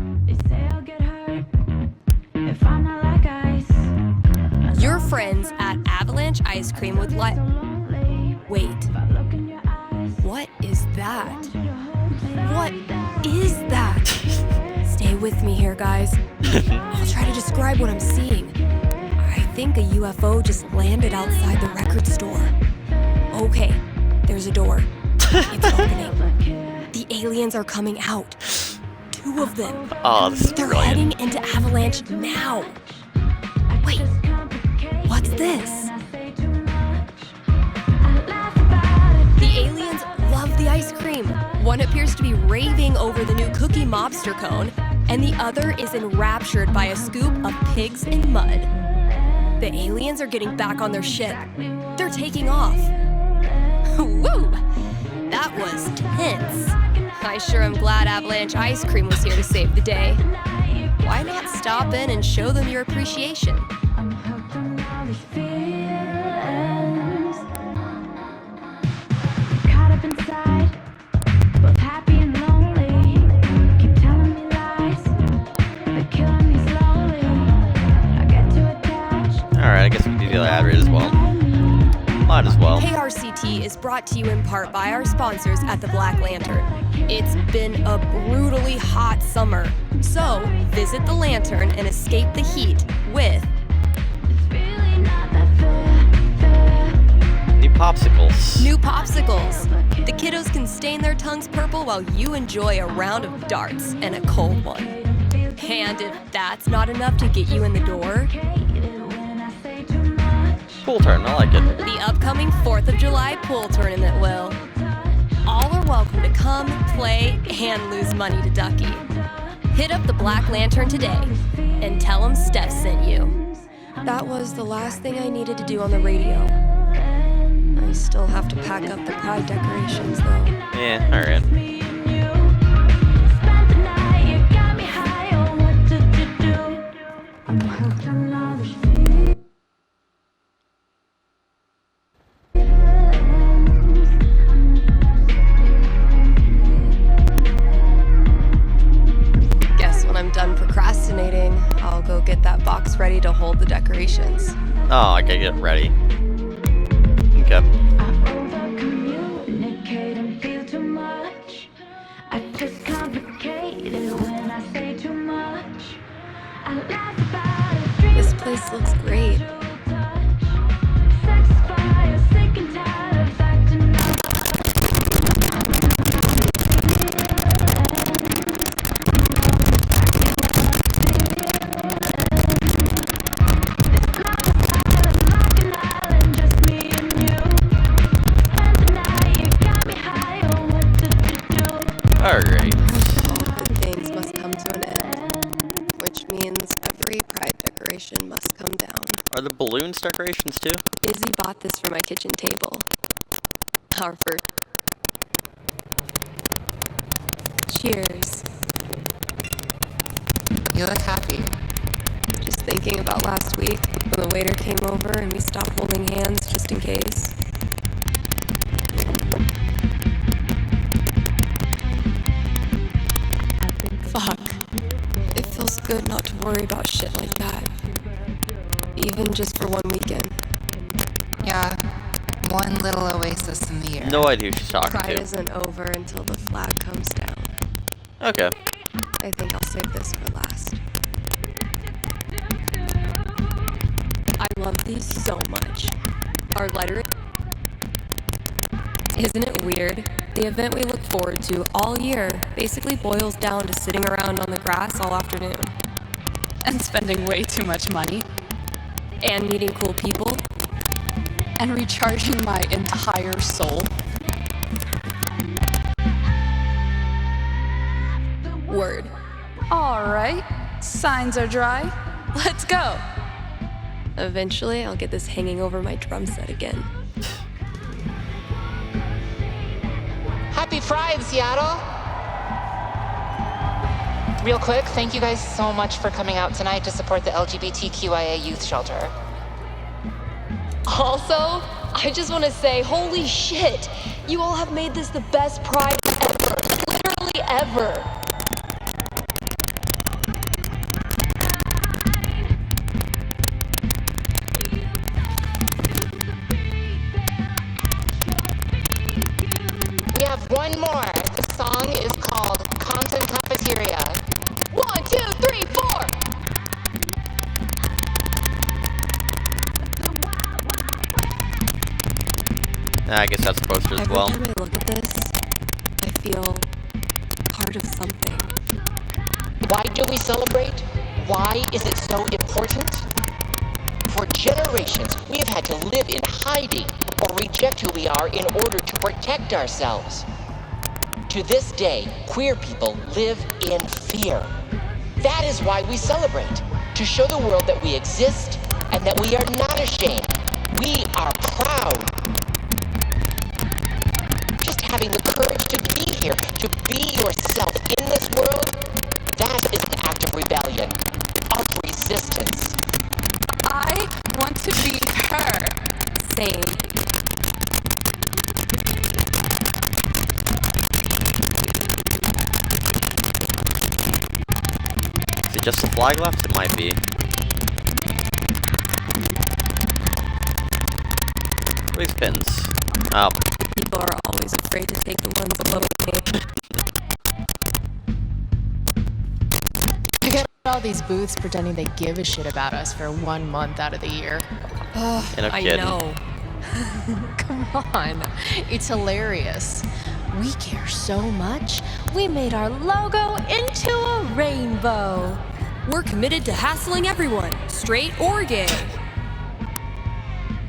Your friends at Avalanche Ice Cream would like... Wait. What is that? What is that? Stay with me here, guys. I'll try to describe what I'm seeing. I think a UFO just landed outside the record store. Okay, there's a door. It's opening. The aliens are coming out. 2 of them. Oh, this is They're brilliant. heading into Avalanche now. Wait, what's this? The aliens love the ice cream. One appears to be raving over the new Cookie Mobster cone, and the other is enraptured by a scoop of pigs in mud. The aliens are getting back on their ship. They're taking off. Woo! That was tense. I sure am glad Avalanche Ice Cream was here to save the day. Why not stop in and show them your appreciation? might as well. KRCT is brought to you in part by our sponsors at the Black Lantern. It's been a brutally hot summer, so visit the Lantern and escape the heat with New popsicles. new popsicles. The kiddos can stain their tongues purple while you enjoy a round of darts and a cold one. And if that's not enough to get you in the door, Pool turn, I like it. the upcoming 4th of July pool tournament will. All are welcome to come, play, and lose money to Ducky. Hit up the Black Lantern today and tell them Steph sent you. That was the last thing I needed to do on the radio. I still have to pack up the pride decorations, though. Yeah, alright. Guess when I'm done procrastinating, I'll go get that box ready to hold the decorations. Oh, I gotta get ready. Okay. This place looks great. Alright. Good things must come to an end, which means every pride decoration must come down. Are the balloons decorations too? Izzy bought this for my kitchen table. Our first. Cheers. You look happy. Just thinking about last week when the waiter came over and we stopped holding hands just in case. Fuck. It feels good not to worry about shit like that. Even just for one weekend. Yeah, one little oasis in the year. No idea who she's talking Pride to. isn't over until the flag comes down. Okay. I think I'll save this for last. I love these so much. Our letter. Isn't it weird? The event we look forward to all year basically boils down to sitting around on the grass all afternoon. And spending way too much money. And meeting cool people. And recharging my entire soul. Word. All right, signs are dry. Let's go. Eventually, I'll get this hanging over my drum set again. Happy Pride, Seattle! Real quick, thank you guys so much for coming out tonight to support the LGBTQIA youth shelter. Also, I just want to say, holy shit! You all have made this the best Pride ever. Literally ever. We have one more. The song is called Compton Cafeteria. 1, 2, 3, 4! I guess that's the poster as well. Every time I look at this, I feel part of something. Why do we celebrate? Why is it so important? For generations, we have had to live in hiding or reject who we are in order to protect ourselves. To this day, queer people live in fear. That is why we celebrate, to show the world that we exist and that we are not ashamed. We are proud. Just having the courage to be here, to be yourself in this world, that is an act of rebellion, of resistance. I want to be her. Same. Is it just a flag left? It might be. these pins? Oh. People are always afraid to take the ones below me. I got all these booths pretending they give a shit about us for 1 month out of the year. I know. Come on, it's hilarious. We care so much, we made our logo into a rainbow. We're committed to hassling everyone, straight or gay.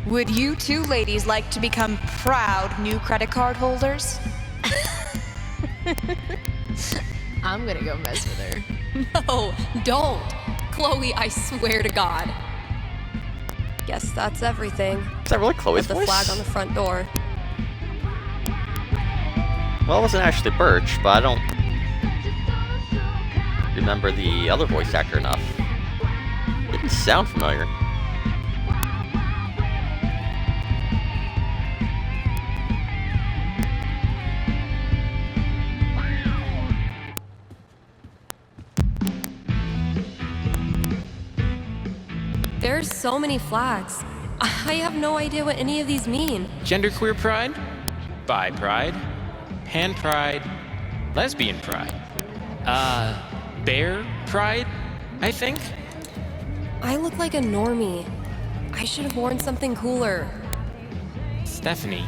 Would you two ladies like to become proud new credit card holders? I'm gonna go mess with her. No, don't. Chloe, I swear to God. Guess that's everything. Is that really Chloe's the voice? flag on the front door. Well, it wasn't actually Birch, but I don't remember the other voice actor enough. It didn't sound familiar. There's so many flags. I have no idea what any of these mean. Genderqueer pride, bi pride, pan pride, lesbian pride, bear pride, I think. I look like a normie. I should have worn something cooler. Stephanie,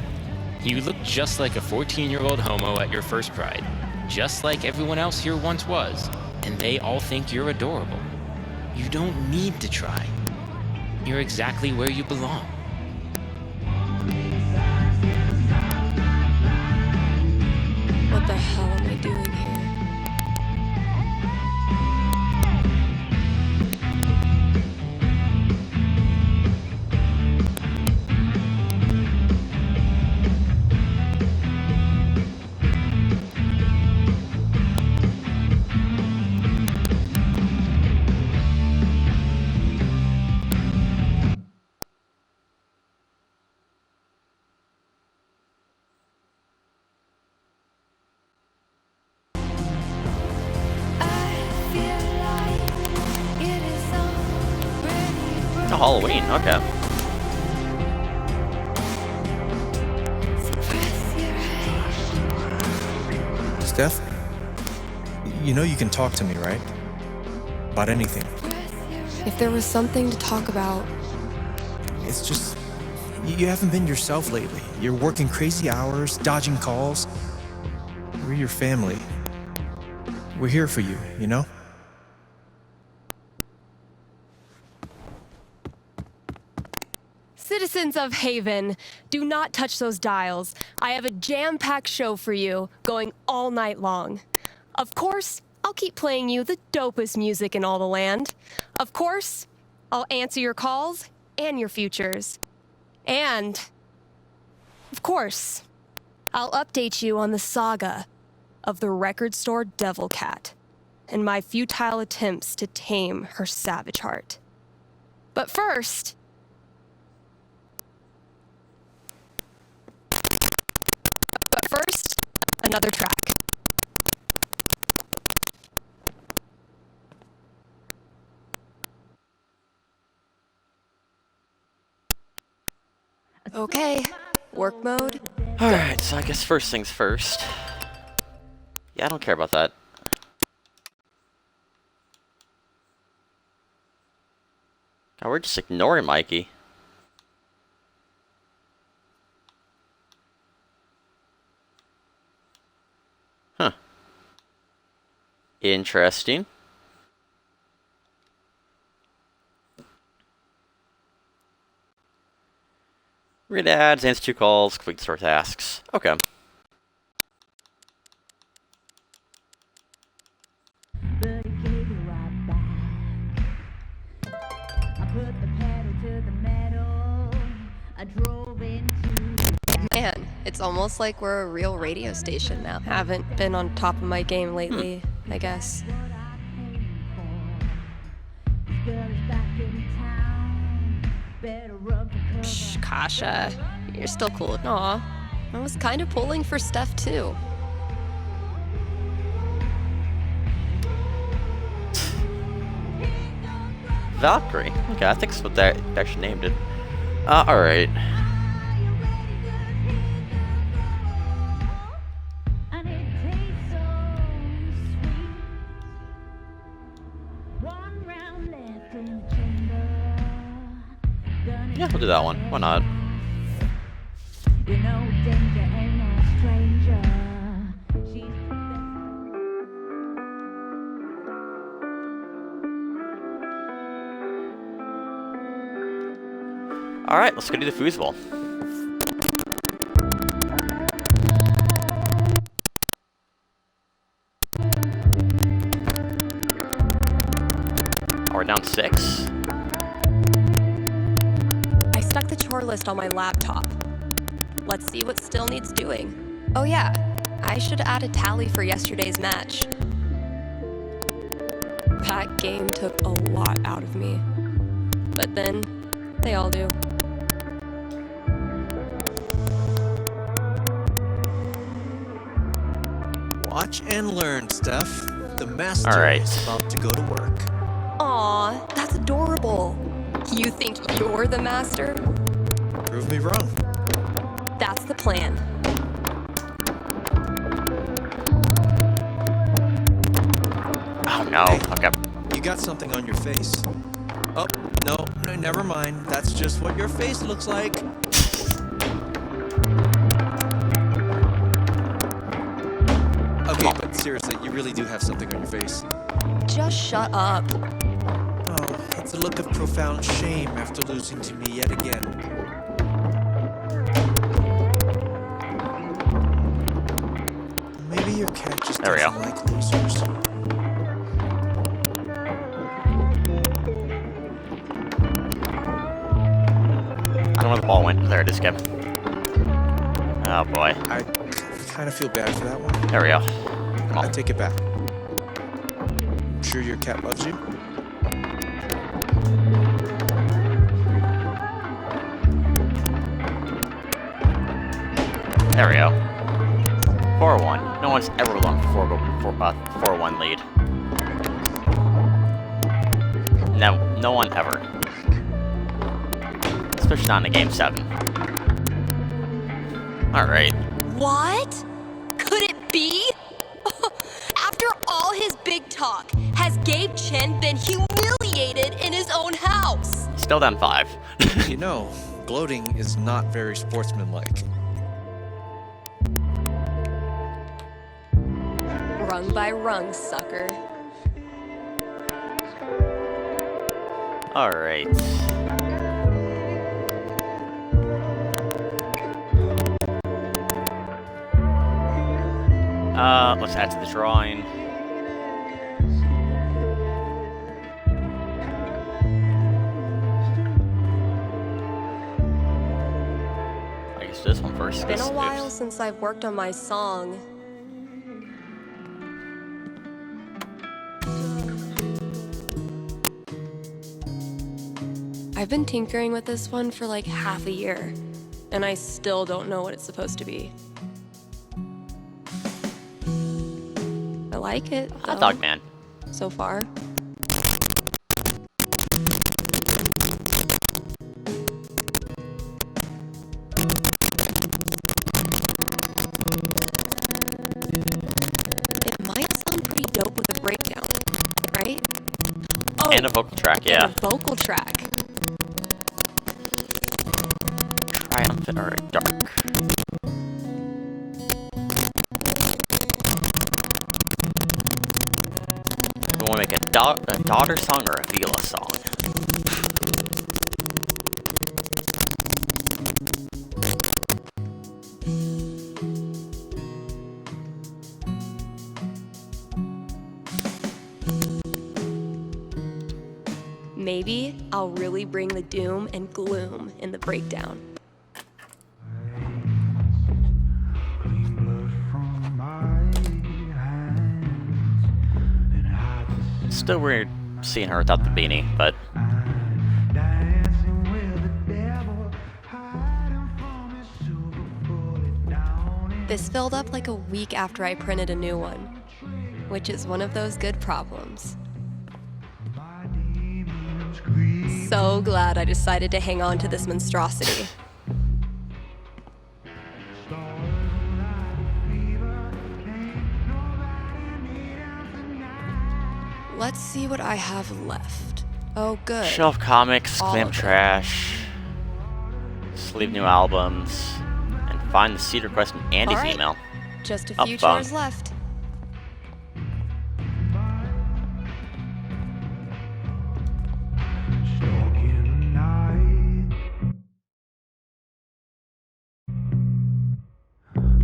you look just like a 14-year-old homo at your first pride, just like everyone else here once was, and they all think you're adorable. You don't need to try. You're exactly where you belong. What the hell am I doing here? Oh, Halloween, okay. Steph, you know you can talk to me, right? About anything. If there was something to talk about. It's just, you haven't been yourself lately. You're working crazy hours, dodging calls. We're your family. We're here for you, you know? Citizens of Haven, do not touch those dials. I have a jam-packed show for you, going all night long. Of course, I'll keep playing you the dopest music in all the land. Of course, I'll answer your calls and your futures. And, of course, I'll update you on the saga of the record store Devil Cat and my futile attempts to tame her savage heart. But first, another track. Okay, work mode. Alright, so I guess first things first. Yeah, I don't care about that. God, we're just ignoring Mikey. Huh. Interesting. Read ads, answer 2 calls, complete store tasks. Okay. Man, it's almost like we're a real radio station now. Haven't been on top of my game lately, I guess. Shh, Kasha, you're still cool. Aw, I was kind of pulling for Steph too. Valkyrie. Okay, I think that's what they actually named it. Alright. We'll do that one. Why not? You know, danger ain't no stranger. Alright, let's go do the foosball. Oh, we're down 6. I stuck the chore list on my laptop. Let's see what still needs doing. Oh yeah, I should add a tally for yesterday's match. That game took a lot out of me. But then, they all do. Watch and learn, Steph. The master Alright. is about to go to work. Aw, that's adorable. You think you're the master? Prove me wrong. That's the plan. Oh no. Okay. You got something on your face. Oh, no, never mind. That's just what your face looks like. Okay, but seriously, you really do have something on your face. Just shut up. Oh, it's a look of profound shame after losing to me yet again. Maybe your cat just There we doesn't go. like losers. I don't know where the ball went. There it is, Kim. Oh boy. I kind of feel bad for that one. There we go. Come I on. take it back. I'm sure your cat loves you. There we go. 4-1. No one's ever won 4-1 lead. No, no one ever. Especially not in a game 7. Alright. What? Could it be? After all his big talk, has Gabe Chen been humiliated in his own house? Still down 5. You know, gloating is not very sportsmanlike. Rung by rung, sucker. Alright. Let's add to the drawing. I guess this one first. It's been a Oops. while since I've worked on my song. I've been tinkering with this one for like half a year, and I still don't know what it's supposed to be. I like it, Hot though, dog man. so far. It might sound pretty dope with a breakdown, right? Oh, And a vocal track, yeah. and a vocal track. Triumphant or dark. We want to make a daughter song or a Vila song. Maybe I'll really bring the doom and gloom in the breakdown. Still weird seeing her without the beanie, but This filled up like a week after I printed a new one, which is one of those good problems. So glad I decided to hang on to this monstrosity. Let's see what I have left. Oh, good. shelf comics, All clamp of it. trash. to leave new albums, and find the seed request in Andy's All right. email. Just a Oh, few fun. chores left.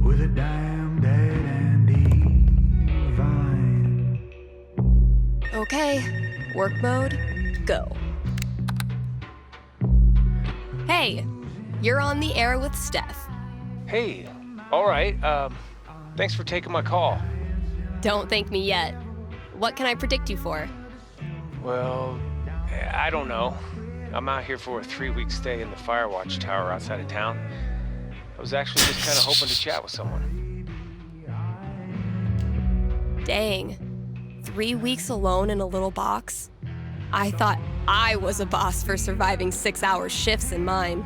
With a damn dead and divine. Okay, work mode, go. Hey, you're on the air with Steph. Hey, all right. Thanks for taking my call. Don't thank me yet. What can I predict you for? Well, I don't know. I'm out here for a 3-week stay in the Firewatch Tower outside of town. I was actually just kind of hoping to chat with someone. Dang. 3 weeks alone in a little box? I thought I was a boss for surviving 6-hour shifts in mine.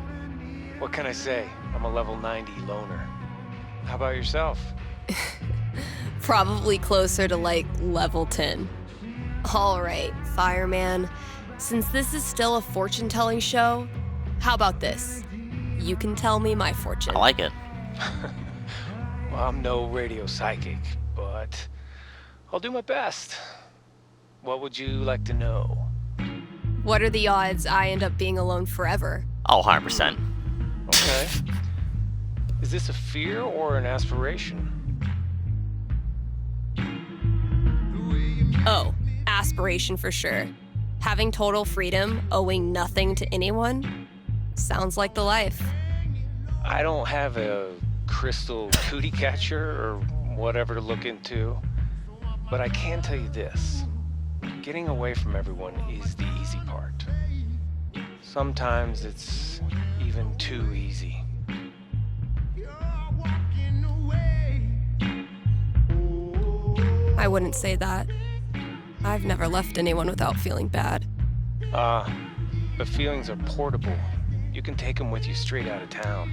What can I say? I'm a level 90 loner. How about yourself? Probably closer to like level 10. All right, fireman. Since this is still a fortune-telling show, how about this? You can tell me my fortune. I like it. Well, I'm no radio psychic, but I'll do my best. What would you like to know? What are the odds I end up being alone forever? Oh, 100%. Okay. Is this a fear or an aspiration? Oh, aspiration for sure. Having total freedom, owing nothing to anyone, sounds like the life. I don't have a crystal cootie catcher or whatever to look into, but I can tell you this. Getting away from everyone is the easy part. Sometimes it's even too easy. I wouldn't say that. I've never left anyone without feeling bad. But feelings are portable. You can take them with you straight out of town.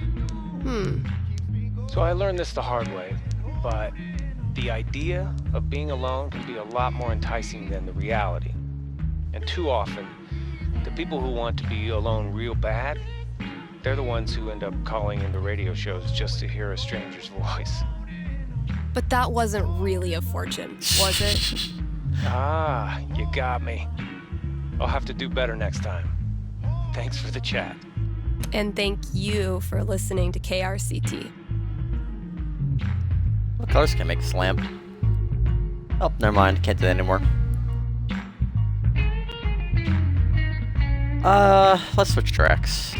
So I learned this the hard way, but the idea of being alone can be a lot more enticing than the reality. And too often, the people who want to be alone real bad, they're the ones who end up calling into radio shows just to hear a stranger's voice. But that wasn't really a fortune, was it? Ah, you got me. I'll have to do better next time. Thanks for the chat. And thank you for listening to KRCT. What colors can I make this lamp? Oh, never mind. Can't do that anymore. Let's switch tracks.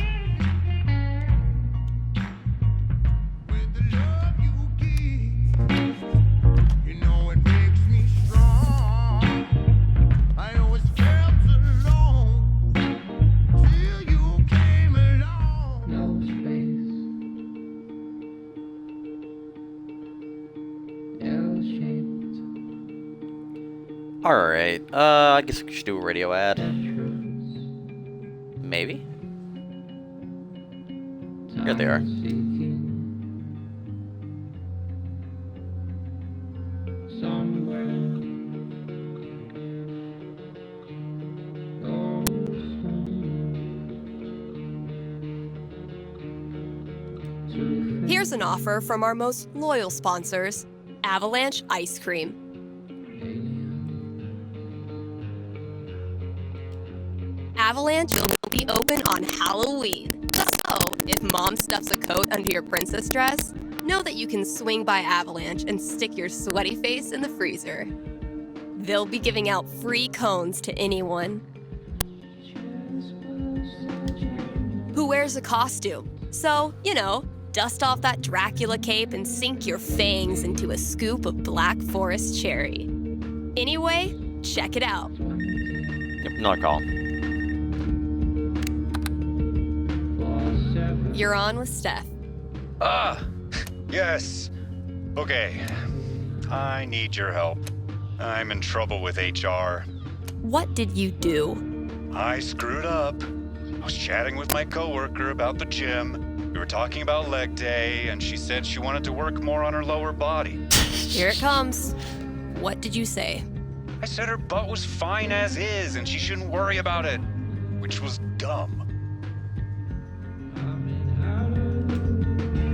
Alright, I guess we should do a radio ad. Maybe? Here they are. Here's an offer from our most loyal sponsors, Avalanche Ice Cream. Avalanche will be open on Halloween. So, if mom stuffs a coat under your princess dress, know that you can swing by Avalanche and stick your sweaty face in the freezer. They'll be giving out free cones to anyone who wears a costume. So, you know, dust off that Dracula cape and sink your fangs into a scoop of Black Forest cherry. Anyway, check it out. Yep, not a call. You're on with Steph. Yes. Okay. I need your help. I'm in trouble with HR. What did you do? I screwed up. I was chatting with my coworker about the gym. We were talking about leg day, and she said she wanted to work more on her lower body. Here it comes. What did you say? I said her butt was fine as is, and she shouldn't worry about it, which was dumb.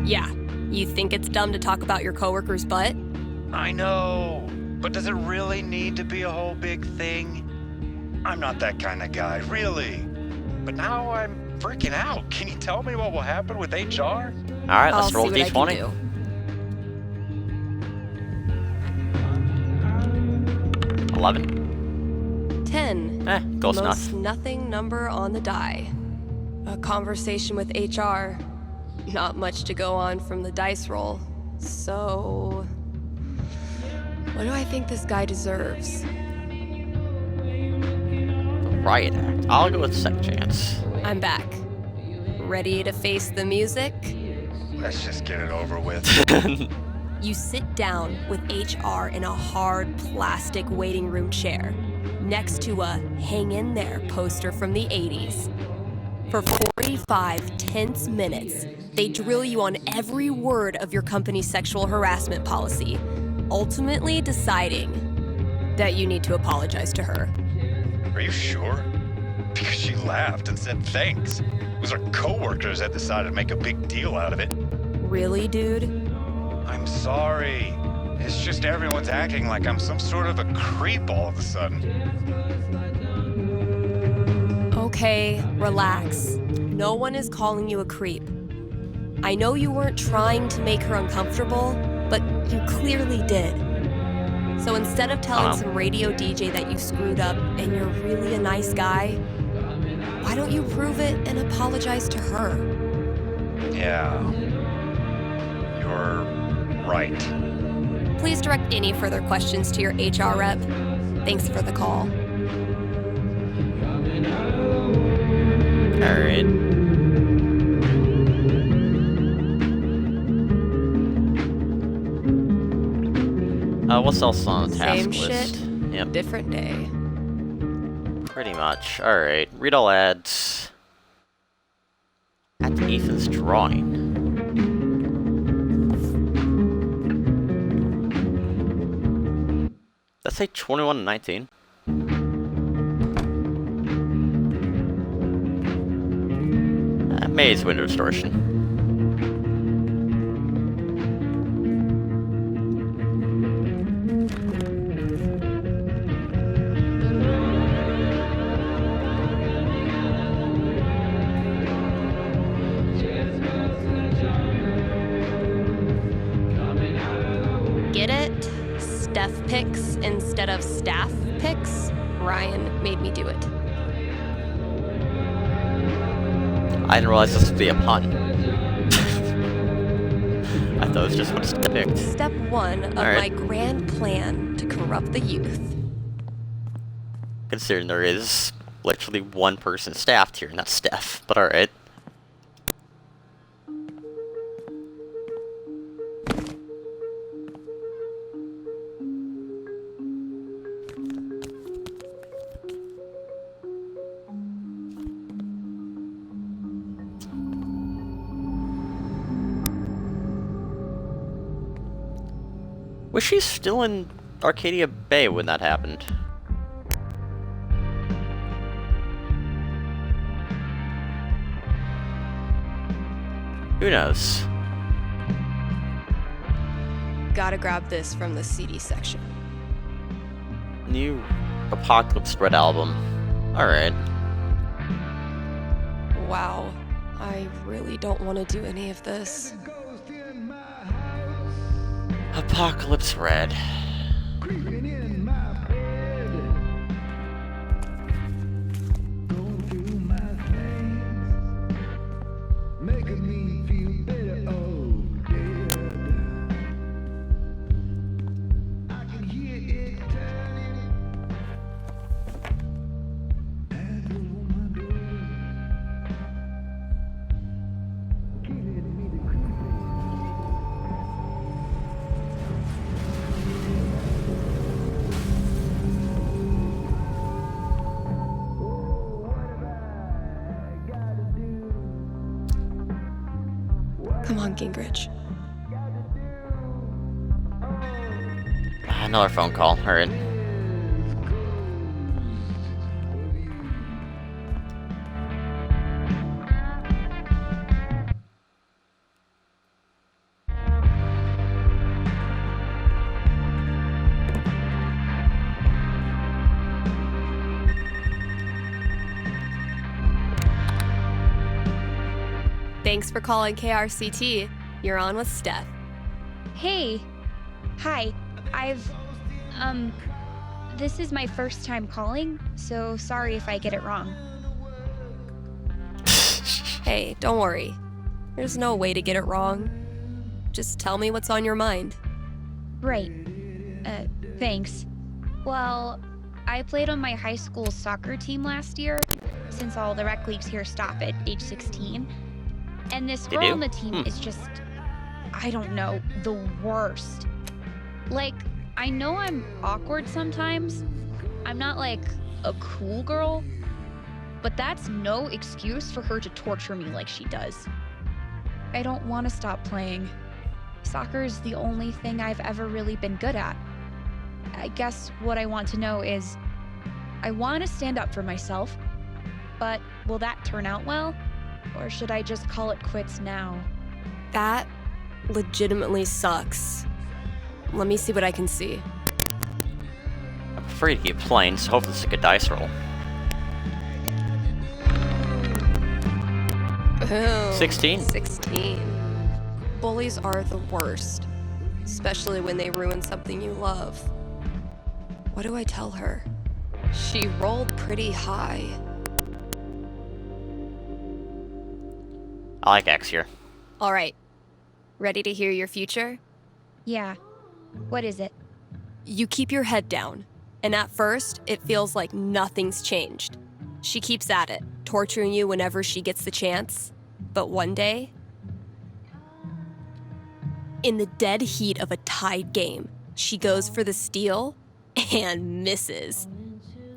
Yeah, you think it's dumb to talk about your coworker's butt? I know, but does it really need to be a whole big thing? I'm not that kind of guy, really. But now I'm freaking out. Can you tell me what will happen with HR? Alright, let's roll see what I can d20. do. 11. 10. Close Most enough. nothing number on the die. A conversation with HR. Not much to go on from the dice roll. So, what do I think this guy deserves? Riot Act. I'll go with second chance. I'm back. Ready to face the music? Let's just get it over with. You sit down with HR in a hard plastic waiting room chair next to a hang in there poster from the 80s. For 45 tense minutes, they drill you on every word of your company's sexual harassment policy, ultimately deciding that you need to apologize to her. Are you sure? Because she laughed and said thanks. It was our coworkers that decided to make a big deal out of it. Really, dude? I'm sorry. It's just everyone's acting like I'm some sort of a creep all of a sudden. Okay, relax. No one is calling you a creep. I know you weren't trying to make her uncomfortable, but you clearly did. So instead of telling some radio DJ that you screwed up and you're really a nice guy, why don't you prove it and apologize to her? Yeah. You're right. Please direct any further questions to your HR rep. Thanks for the call. Alright. What's else on the task Same list? shit, Yep. different day. Pretty much. Alright. Read all ads. At Ethan's drawing. Let's say 21 and 19. Maze window distortion. Get it? Steph picks instead of staff picks? Ryan made me do it. I didn't realize this would be a pun. I thought it was just what Steph picked. Step 1 of Alright. my grand plan to corrupt the youth. Considering there is literally one person staffed here, and that's Steph. But alright. Was she still in Arcadia Bay when that happened? Who knows? Gotta grab this from the CD section. New Apocalypse Red album. Alright. Wow, I really don't want to do any of this. Apocalypse Red. Come on, Gingrich. Another phone call. Alright. Thanks for calling KRCT. You're on with Steph. Hey. Hi. This is my first time calling, so sorry if I get it wrong. Hey, don't worry. There's no way to get it wrong. Just tell me what's on your mind. Right. Thanks. Well, I played on my high school soccer team last year, since all the rec leagues here stop at age 16. And this They girl do? on the team is just, I don't know, the worst. Like, I know I'm awkward sometimes. I'm not like a cool girl, but that's no excuse for her to torture me like she does. I don't want to stop playing. Soccer's the only thing I've ever really been good at. I guess what I want to know is, I want to stand up for myself, but will that turn out well? Or should I just call it quits now? That legitimately sucks. Let me see what I can see. I'm afraid to keep playing, so hopefully it's a good dice roll. Oh, 16. 16. Bullies are the worst, especially when they ruin something you love. What do I tell her? She rolled pretty high. I like X here. All right. Ready to hear your future? Yeah. What is it? You keep your head down, and at first, it feels like nothing's changed. She keeps at it, torturing you whenever she gets the chance. But one day, in the dead heat of a tied game, she goes for the steal and misses.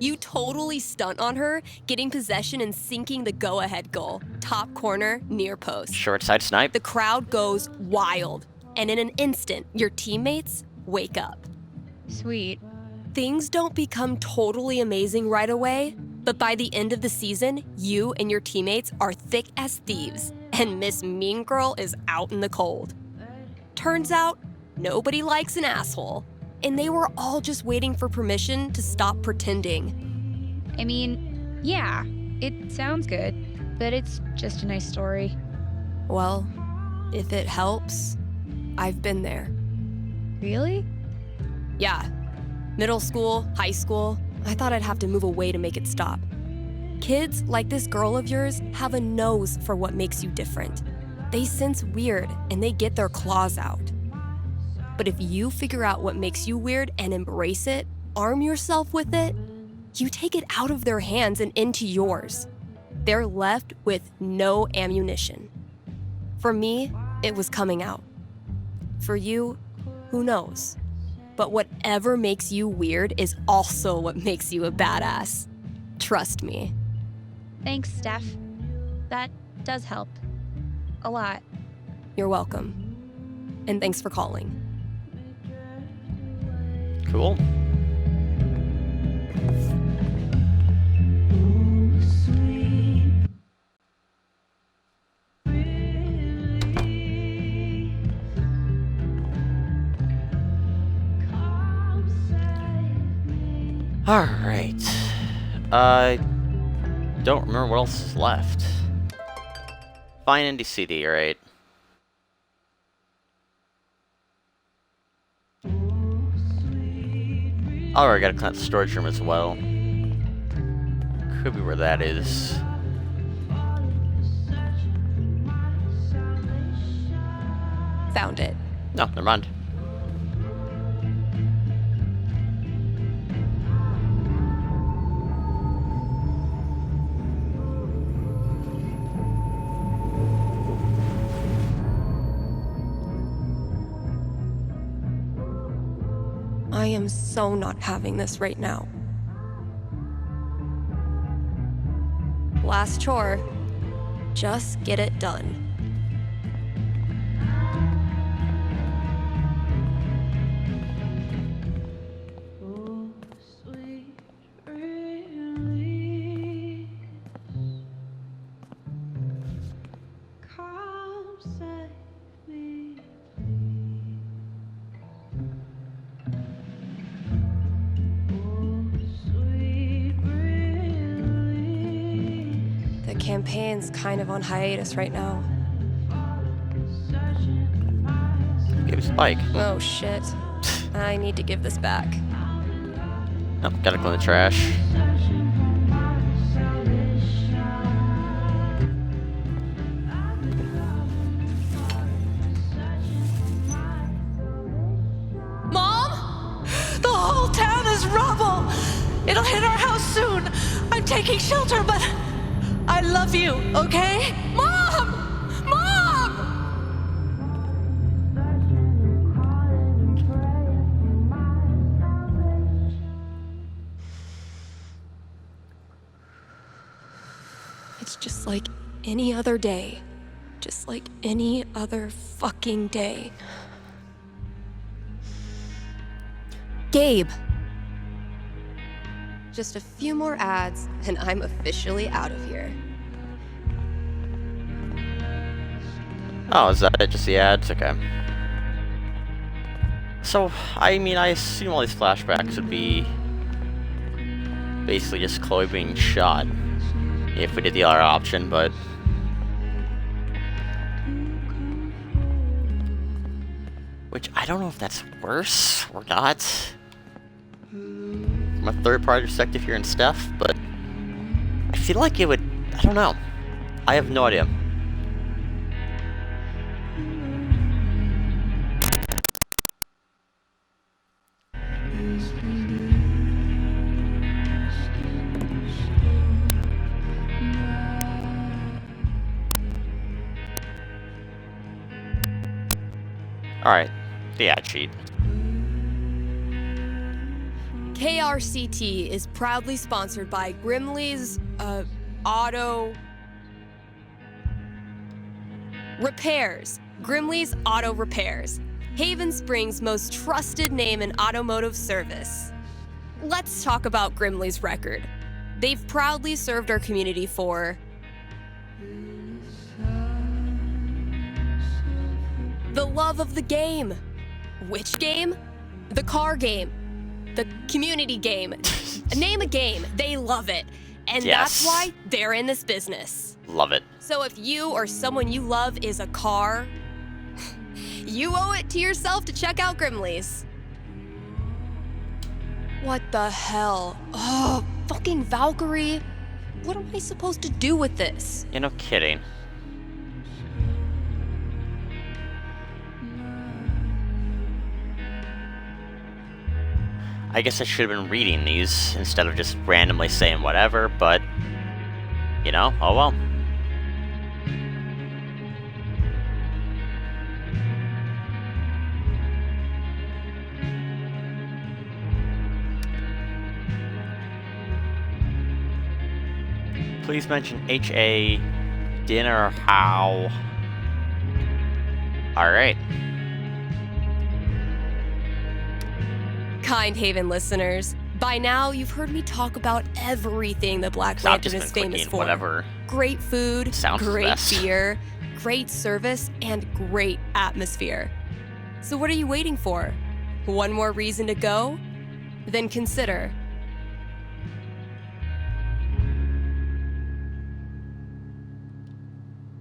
You totally stunt on her, getting possession and sinking the go-ahead goal. Top corner, near post. Short side snipe. The crowd goes wild, and in an instant, your teammates wake up. Sweet. Things don't become totally amazing right away, but by the end of the season, you and your teammates are thick as thieves, and Miss Mean Girl is out in the cold. Turns out, nobody likes an asshole, and they were all just waiting for permission to stop pretending. I mean, yeah, it sounds good, but it's just a nice story. Well, if it helps, I've been there. Really? Yeah. Middle school, high school, I thought I'd have to move away to make it stop. Kids like this girl of yours have a nose for what makes you different. They sense weird and they get their claws out. But if you figure out what makes you weird and embrace it, arm yourself with it, you take it out of their hands and into yours. They're left with no ammunition. For me, it was coming out. For you, who knows? But whatever makes you weird is also what makes you a badass. Trust me. Thanks, Steph. That does help. A lot. You're welcome. And thanks for calling. Cool. Alright. I don't remember what else is left. Find indie CD, right? Oh, I gotta clean out the storage room as well. Could be where that is. Found it. No, never mind. I am so not having this right now. Last chore. Just get it done. The campaign's kind of on hiatus right now. Gabe's bike. Oh shit. I need to give this back. Oh, gotta clean the trash. Mom? The whole town is rubble. It'll hit our house soon. I'm taking shelter, but I love you, okay? Mom! Mom! It's just like any other day. Just like any other fucking day. Gabe. Just a few more ads, and I'm officially out of here. Oh, is that it? Just the ads? Okay. So, I mean, I assume all these flashbacks would be basically just Chloe being shot if we did the other option, but which I don't know if that's worse or not. From a third-party perspective here in Steph, but I feel like it would. I don't know. I have no idea. Alright, the ad sheet. KRCT is proudly sponsored by Grimley's, Auto... Repairs. Grimley's Auto Repairs. Haven Springs' most trusted name in automotive service. Let's talk about Grimley's record. They've proudly served our community for... the love of the game. Which game? The car game. The community game. Name a game. They love it. And Yes. that's why they're in this business. Love it. So if you or someone you love is a car, you owe it to yourself to check out Grimley's. What the hell? Oh, fucking Valkyrie. What am I supposed to do with this? You're no kidding. I guess I should have been reading these instead of just randomly saying whatever, but, you know, oh well. Please mention HA dinner how. Alright. Kind Haven listeners, by now you've heard me talk about everything the Black So I've Lantern just is been famous clicking for. whatever Great food, sounds great best. beer, great service, and great atmosphere. So what are you waiting for? One more reason to go? Then consider.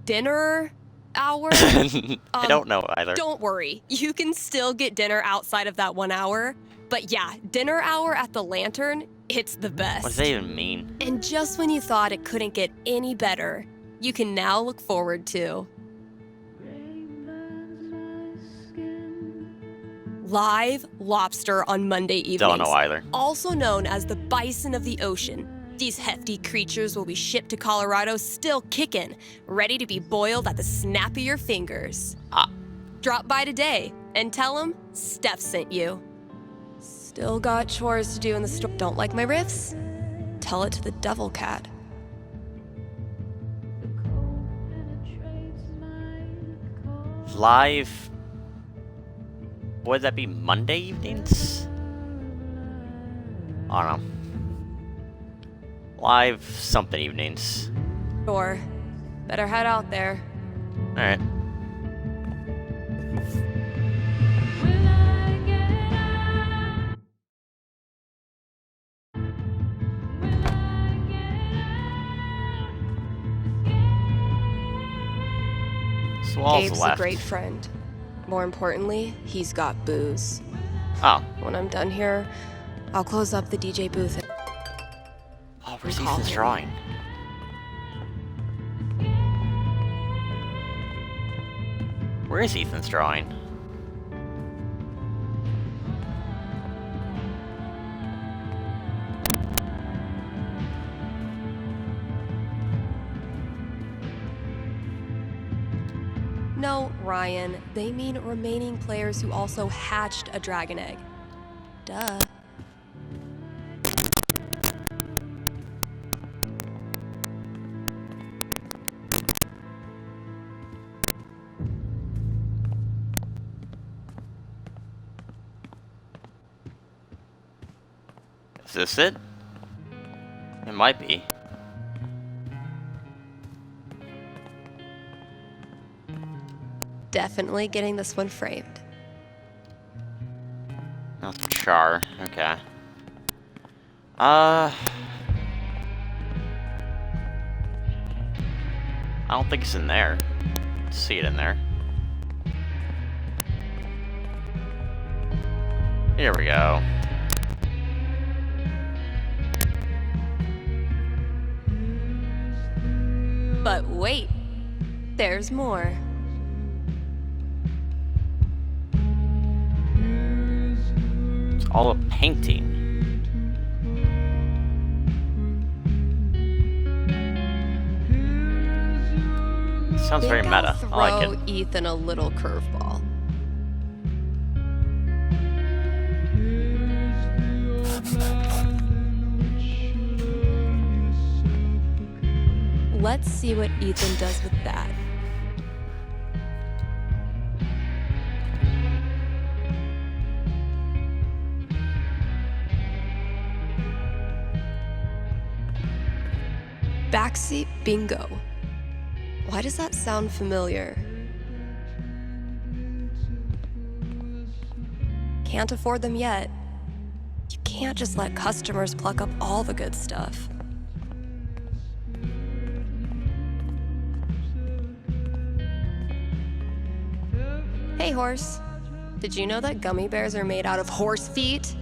Dinner hour? I don't know either. Don't worry, you can still get dinner outside of that 1 hour. But yeah, dinner hour at the Lantern, it's the best. What does that even mean? And just when you thought it couldn't get any better, you can now look forward to live lobster on Monday evenings. Don't know either. Also known as the bison of the ocean. These hefty creatures will be shipped to Colorado still kicking, ready to be boiled at the snap of your fingers. Drop by today and tell them Steph sent you. Still got chores to do in the store. Don't like my riffs? Tell it to the devil cat. Live. Would that be Monday evenings? I don't know. Live something evenings. Sure. Better head out there. Alright. Swall's Gabe's left. a great friend. More importantly, he's got booze. Oh. When I'm done here, I'll close up the DJ booth and Oh, where's Ethan's drawing? Where is Ethan's drawing? No, Ryan, they mean remaining players who also hatched a dragon egg. Duh. Is this it? It might be. Definitely getting this one framed. Oh, char. Okay. I don't think it's in there. See it in there. Here we go. But wait, there's more. It's all a painting. Sounds very meta. I like it. Throw Ethan a little curveball. Let's see what Ethan does with that. Backseat bingo. Why does that sound familiar? Can't afford them yet. You can't just let customers pluck up all the good stuff. Hey, horse. Did you know that gummy bears are made out of horse feet?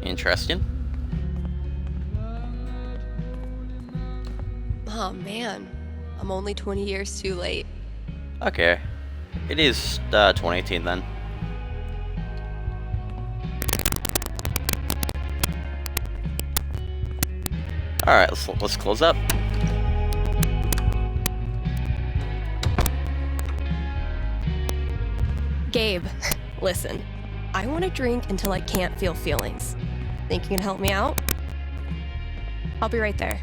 Interesting. Oh man, I'm only 20 years too late. Okay. It is 2018 then. Alright, let's close up. Gabe, listen. I want to drink until I can't feel feelings. Think you can help me out? I'll be right there.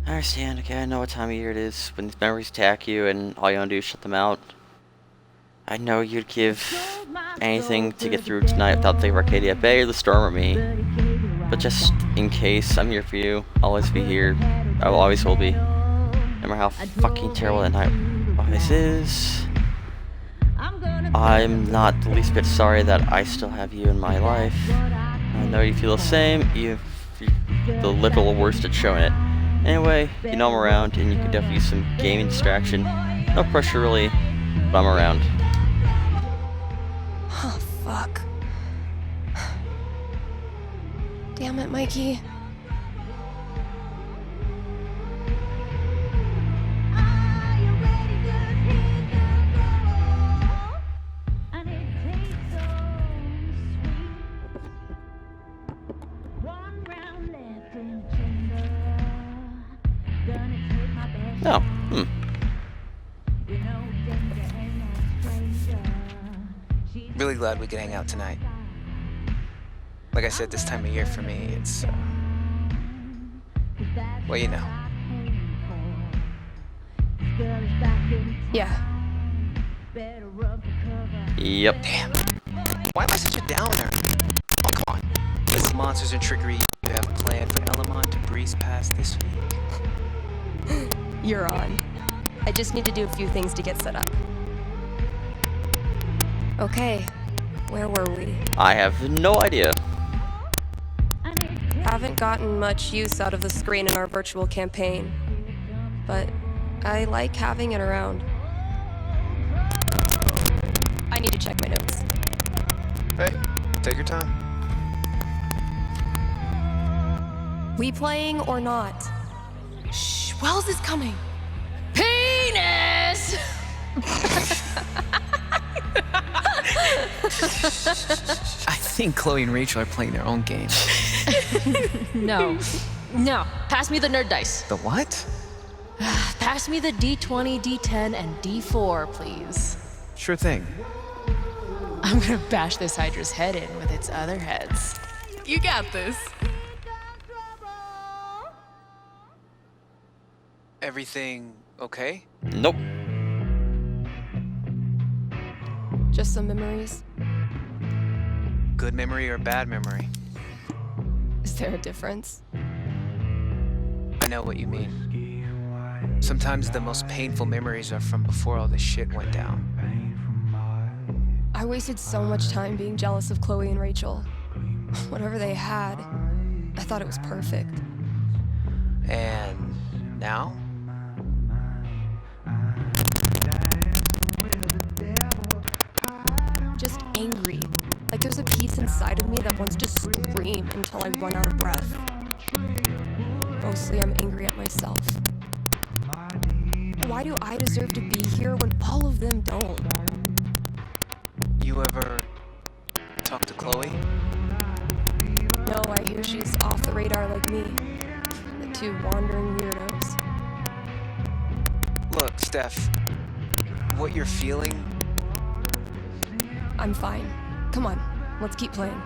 I understand, okay, I know what time of year it is when these memories attack you and all you want to do is shut them out. I know you'd give anything to get through tonight without the Arcadia Bay or the storm or me. But just in case, I'm here for you. I'll always be here. I will always will be. No matter how fucking terrible that night always is. I'm not the least bit sorry that I still have you in my life. I know you feel the same. You're the literal worst at showing it. Anyway, you know I'm around, and you could definitely use some gaming distraction. No pressure really, but I'm around. Oh, fuck. Damn it, Mikey. Oh, Really glad we could hang out tonight. Like I said, this time of year for me, it's, well, you know. Yeah. Yep. Damn. Why am I such a downer? Oh, come on. Let's monsters and trickery you have planned for Elamon to breeze past this week? You're on. I just need to do a few things to get set up. Okay, where were we? I have no idea. Haven't gotten much use out of the screen in our virtual campaign, but I like having it around. I need to check my notes. Hey, take your time. We playing or not? Shh, Wells is coming. Penis! I think Chloe and Rachel are playing their own game. No. Pass me the nerd dice. The what? Pass me the D20, D10, and D4, please. Sure thing. I'm gonna bash this Hydra's head in with its other heads. You got this. Everything okay? Nope. Just some memories. Good memory or bad memory? Is there a difference? I know what you mean. Sometimes the most painful memories are from before all this shit went down. I wasted so much time being jealous of Chloe and Rachel. Whatever they had, I thought it was perfect. And now? Just angry. Like there's a piece inside of me that wants to scream until I run out of breath. Mostly I'm angry at myself. Why do I deserve to be here when all of them don't? You ever talk to Chloe? No, I hear she's off the radar like me. The two wandering weirdos. Look, Steph, what you're feeling... I'm fine. Come on, let's keep playing.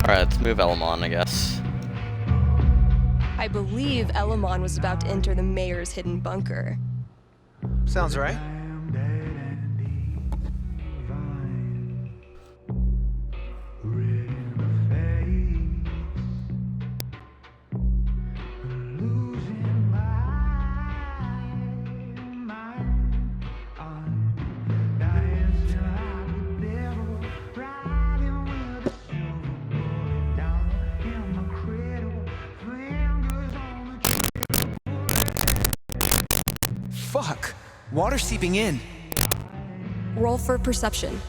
Alright, let's move Elamon, I guess. I believe Elamon was about to enter the mayor's hidden bunker. Sounds right. Fuck! Water seeping in. Roll for perception.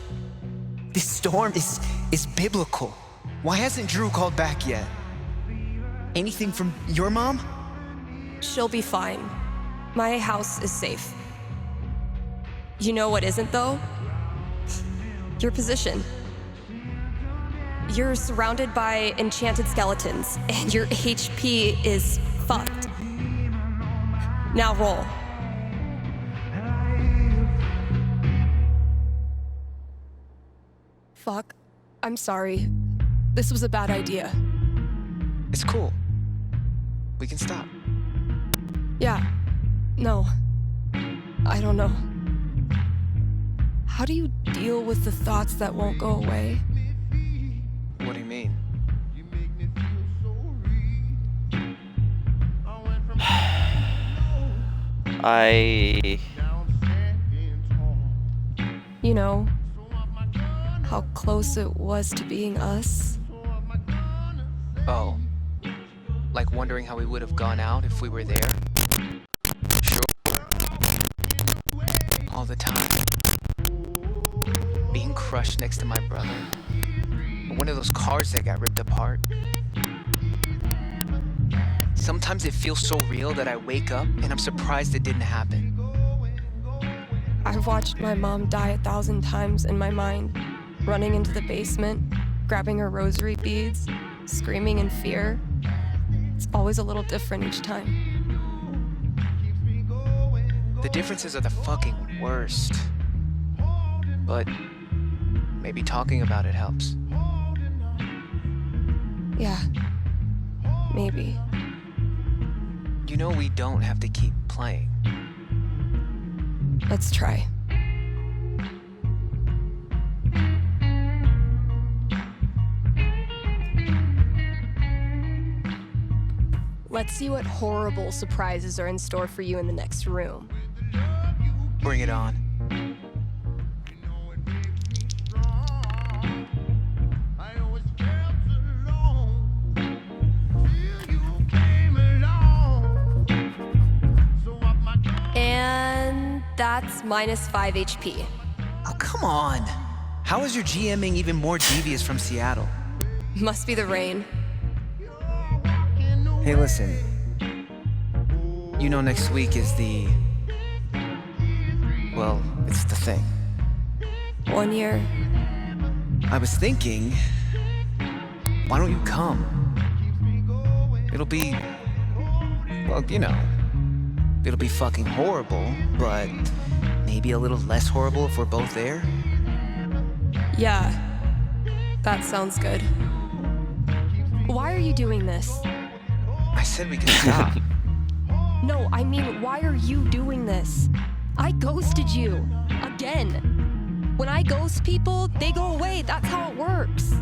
This storm is biblical. Why hasn't Drew called back yet? Anything from your mom? She'll be fine. My house is safe. You know what isn't, though? Your position. You're surrounded by enchanted skeletons, and your HP is fucked. Now roll. Fuck. I'm sorry. This was a bad idea. It's cool. We can stop. Yeah. No. I don't know. How do you deal with the thoughts that won't go away? What do you mean? You know, how close it was to being us? Oh. Like wondering how we would have gone out if we were there? Sure. All the time. Being crushed next to my brother. Or one of those cars that got ripped apart. Sometimes it feels so real that I wake up and I'm surprised it didn't happen. I've watched my mom die 1,000 times in my mind, running into the basement, grabbing her rosary beads, screaming in fear. It's always a little different each time. The differences are the fucking worst. But maybe talking about it helps. Yeah, maybe. You know we don't have to keep playing. Let's try. Let's see what horrible surprises are in store for you in the next room. Bring it on. And that's minus 5 HP. Oh, come on. How is your GMing even more devious from Seattle? Must be the rain. Hey, listen. You know next week is the... Well, it's the thing. 1 year. I was thinking, why don't you come? It'll be... Well, you know... It'll be fucking horrible, but maybe a little less horrible if we're both there. Yeah, that sounds good. Why are you doing this? I said we could stop. No, I mean, why are you doing this? I ghosted you. Again. When I ghost people, they go away. That's how it works.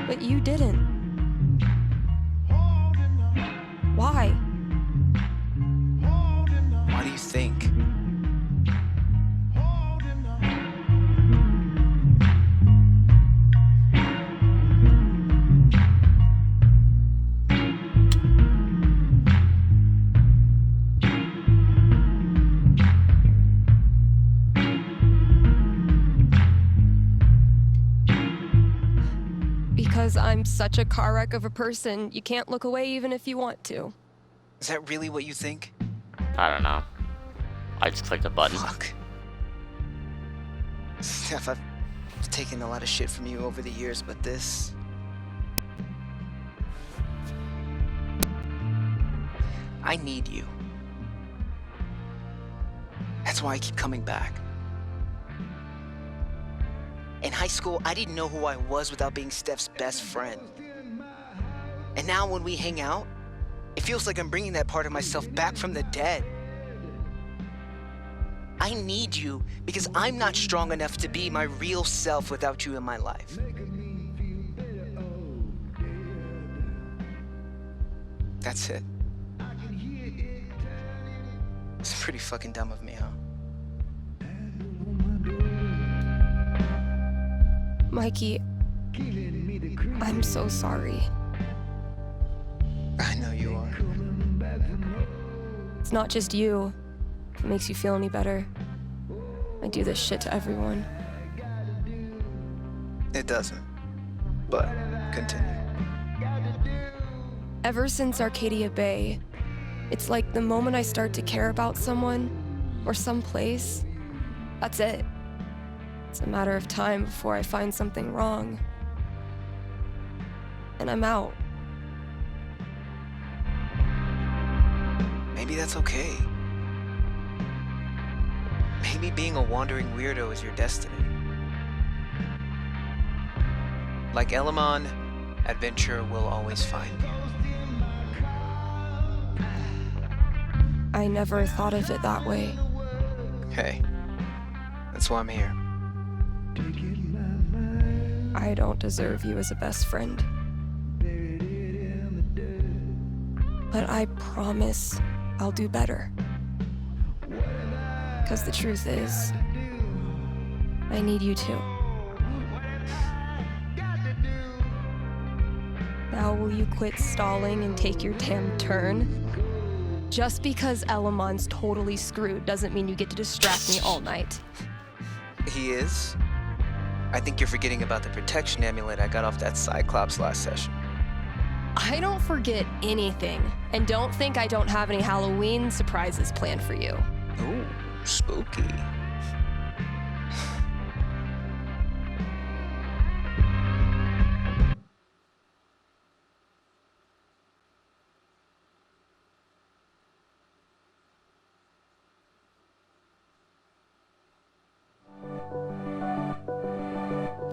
But you didn't. Why? Why do you think? Because I'm such a car wreck of a person, you can't look away even if you want to. Is that really what you think? I don't know. I just clicked a button. Fuck. Steph, I've taken a lot of shit from you over the years, but this... I need you. That's why I keep coming back. In high school, I didn't know who I was without being Steph's best friend. And now when we hang out, it feels like I'm bringing that part of myself back from the dead. I need you because I'm not strong enough to be my real self without you in my life. That's it. It's pretty fucking dumb of me, huh? Mikey, I'm so sorry. I know you are. It's not just you. If it makes you feel any better. I do this shit to everyone. It doesn't. But continue. Ever since Arcadia Bay, it's like the moment I start to care about someone or some place, that's it. It's a matter of time before I find something wrong. And I'm out. Maybe that's okay. Maybe being a wandering weirdo is your destiny. Like Elamon, adventure will always find you. I never thought of it that way. Hey, that's why I'm here. I don't deserve you as a best friend. But I promise I'll do better. Because the truth is, I need you too. Now will you quit stalling and take your damn turn? Just because Elamon's totally screwed doesn't mean you get to distract me all night. He is? I think you're forgetting about the protection amulet I got off that Cyclops last session. I don't forget anything, and don't think I don't have any Halloween surprises planned for you. Ooh, spooky.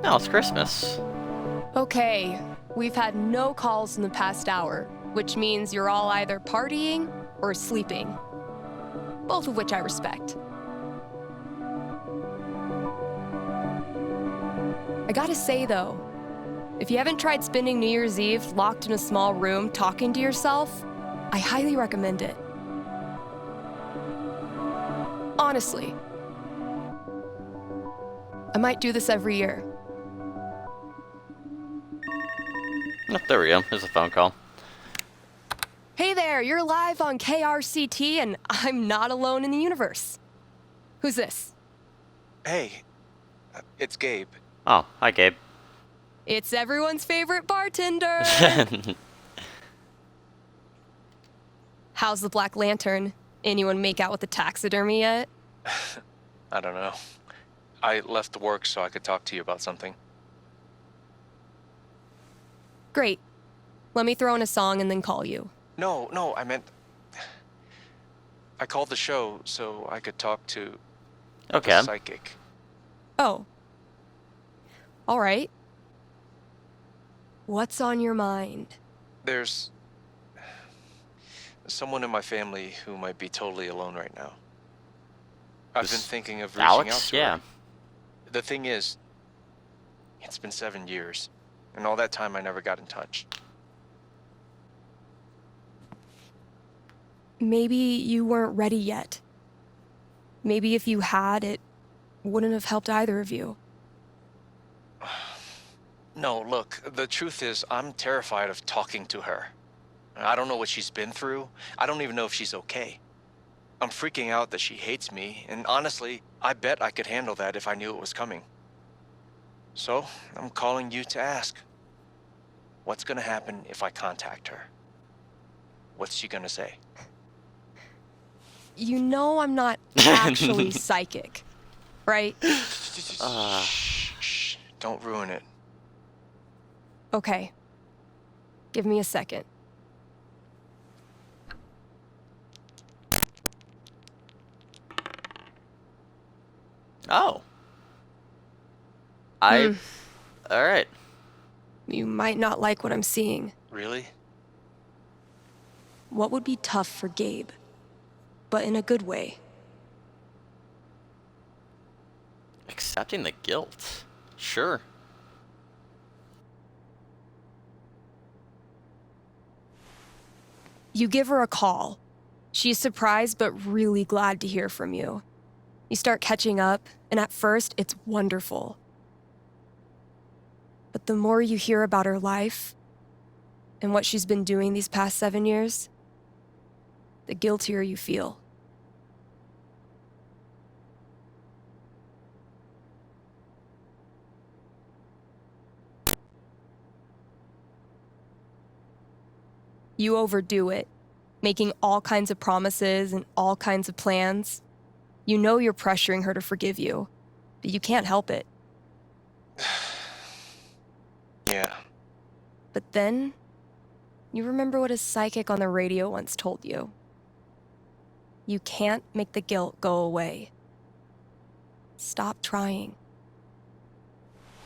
No, it's Christmas. Okay, we've had no calls in the past hour, which means you're all either partying or sleeping. Both of which I respect. I gotta say though, If you haven't tried spending New Year's Eve locked in a small room talking to yourself, I highly recommend it. Honestly. I might do this every year. Oh, there we go. There's a phone call. Hey there, you're live on KRCT, and I'm not alone in the universe. Who's this? Hey, it's Gabe. Oh, hi, Gabe. It's everyone's favorite bartender. How's the Black Lantern? Anyone make out with the taxidermy yet? I don't know. I left work so I could talk to you about something. Great. Let me throw in a song and then call you. No, I meant... I called the show so I could talk to the psychic. Oh. All right. What's on your mind? There's someone in my family who might be totally alone right now. I've been thinking of reaching out to her. The thing is, it's been 7 years, and all that time I never got in touch. Maybe you weren't ready yet. Maybe if you had, it wouldn't have helped either of you. No, look, the truth is, I'm terrified of talking to her. I don't know what she's been through. I don't even know if she's okay. I'm freaking out that she hates me, and honestly, I bet I could handle that if I knew it was coming. So, I'm calling you to ask, what's gonna happen if I contact her? What's she gonna say? You know I'm not actually psychic, right? Shh, don't ruin it. Okay. Give me a second. Oh. Alright. You might not like what I'm seeing. Really? What would be tough for Gabe, but in a good way? Accepting the guilt. Sure. You give her a call. She's surprised but really glad to hear from you. You start catching up, and at first, it's wonderful. But the more you hear about her life and what she's been doing these past 7 years, the guiltier you feel. You overdo it, making all kinds of promises and all kinds of plans. You know you're pressuring her to forgive you, but you can't help it. Yeah. But then, you remember what a psychic on the radio once told you. You can't make the guilt go away. Stop trying.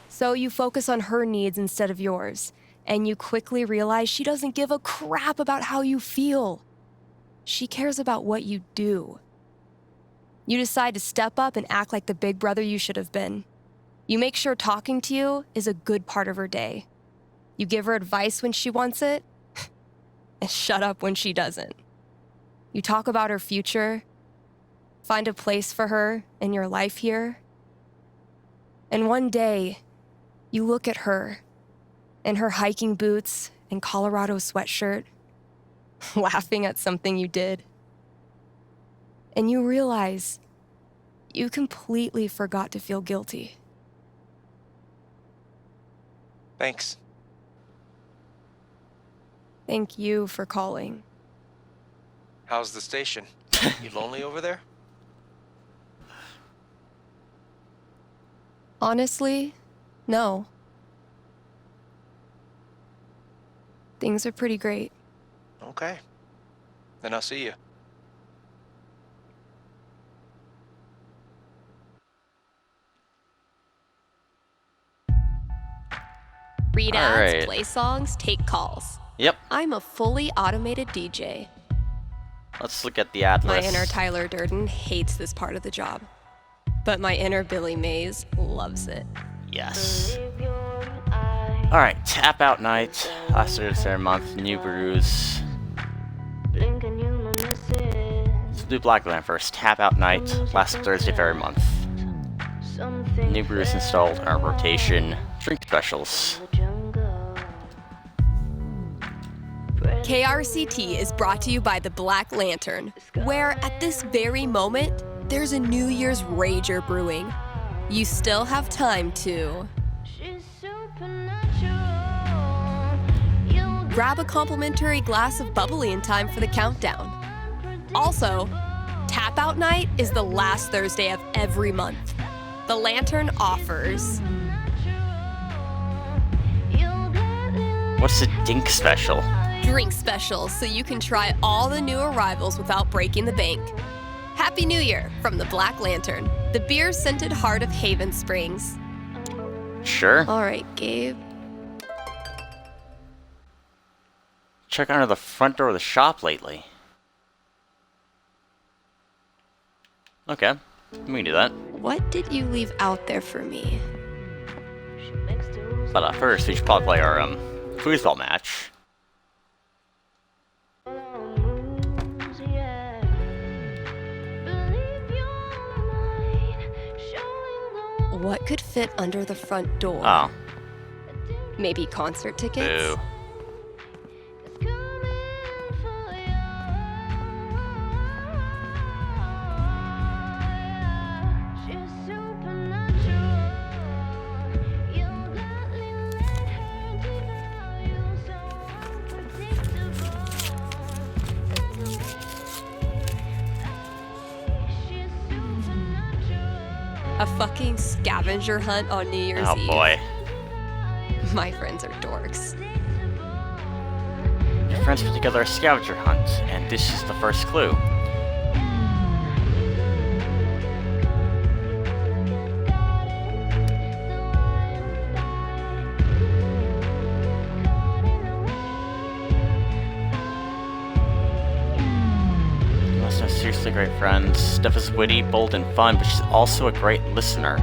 So you focus on her needs instead of yours, and you quickly realize she doesn't give a crap about how you feel. She cares about what you do. You decide to step up and act like the big brother you should have been. You make sure talking to you is a good part of her day. You give her advice when she wants it, and shut up when she doesn't. You talk about her future, find a place for her in your life here. And one day, you look at her in her hiking boots and Colorado sweatshirt, laughing at something you did. And you realize you completely forgot to feel guilty. Thanks. Thank you for calling. How's the station? You lonely over there? Honestly, no. Things are pretty great. Okay. Then I'll see you. Read ads, Alright. play songs, take calls. Yep. I'm a fully automated DJ. Let's look at the ad My list. inner Tyler Durden hates this part of the job. But my inner Billy Mays loves it. Yes. Believe your eyes. Alright, Tap Out Night, last Thursday every month, New Brews. Let's do Blackland first. Tap Out Night, last Thursday of every month. New Brews installed our rotation. Drink specials. KRCT is brought to you by the Black Lantern, where at this very moment, there's a New Year's Rager brewing. You still have time to grab a complimentary glass of bubbly in time for the countdown. Also, Tap Out Night is the last Thursday of every month. The Lantern offers... What's the Dink special? drink specials so you can try all the new arrivals without breaking the bank. Happy New Year from the Black Lantern, the beer-scented heart of Haven Springs. Sure. All right, Gabe. Check under the front door of the shop lately. Okay, we can do that. What did you leave out there for me? But first, we should probably play our foosball match. What could fit under the front door? Oh. Maybe concert tickets? Boo. A fucking scavenger hunt on New Year's Eve. Oh boy. My friends are dorks. Your friends put together a scavenger hunt, and this is the first clue. Seriously great friends. Steph is witty, bold, and fun, but she's also a great listener.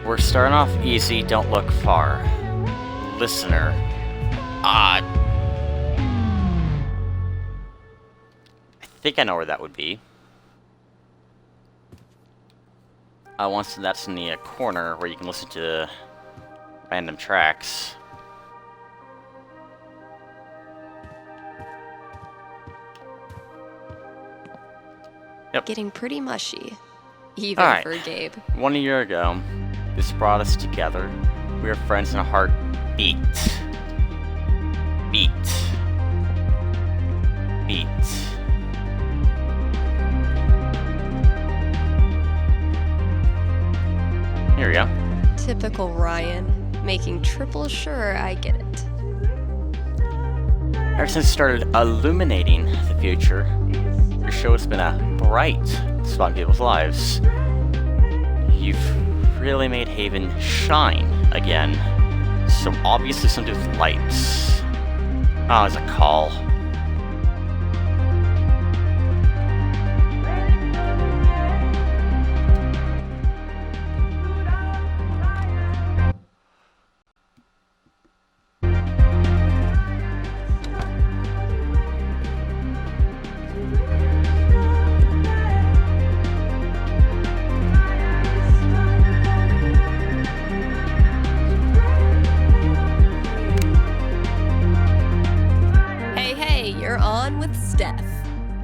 We're starting off easy, don't look far. Listener. I think I know where that would be. Once that's in the corner where you can listen to random tracks. Yep. Getting pretty mushy. Even Alright. for Gabe. 1 year ago, this brought us together. We were friends in a heartbeat. Beat. Beat. Here we go. Typical Ryan, making triple sure I get it. Ever since it started illuminating the future, your show has been a bright spot in people's lives. You've really made Haven shine again. So obviously something to do with lights. Oh, it's a call.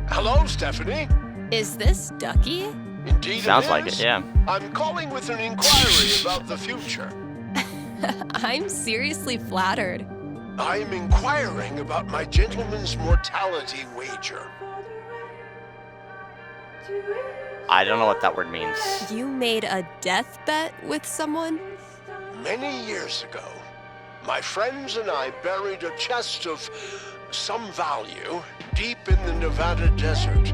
Hello, Stephanie. Is this Ducky? Indeed Sounds it like is. it, yeah. I'm calling with an inquiry about the future. I'm seriously flattered. I'm inquiring about my gentleman's mortality wager. I don't know what that word means. You made a death bet with someone? Many years ago, my friends and I buried a chest of some value deep in the Nevada desert.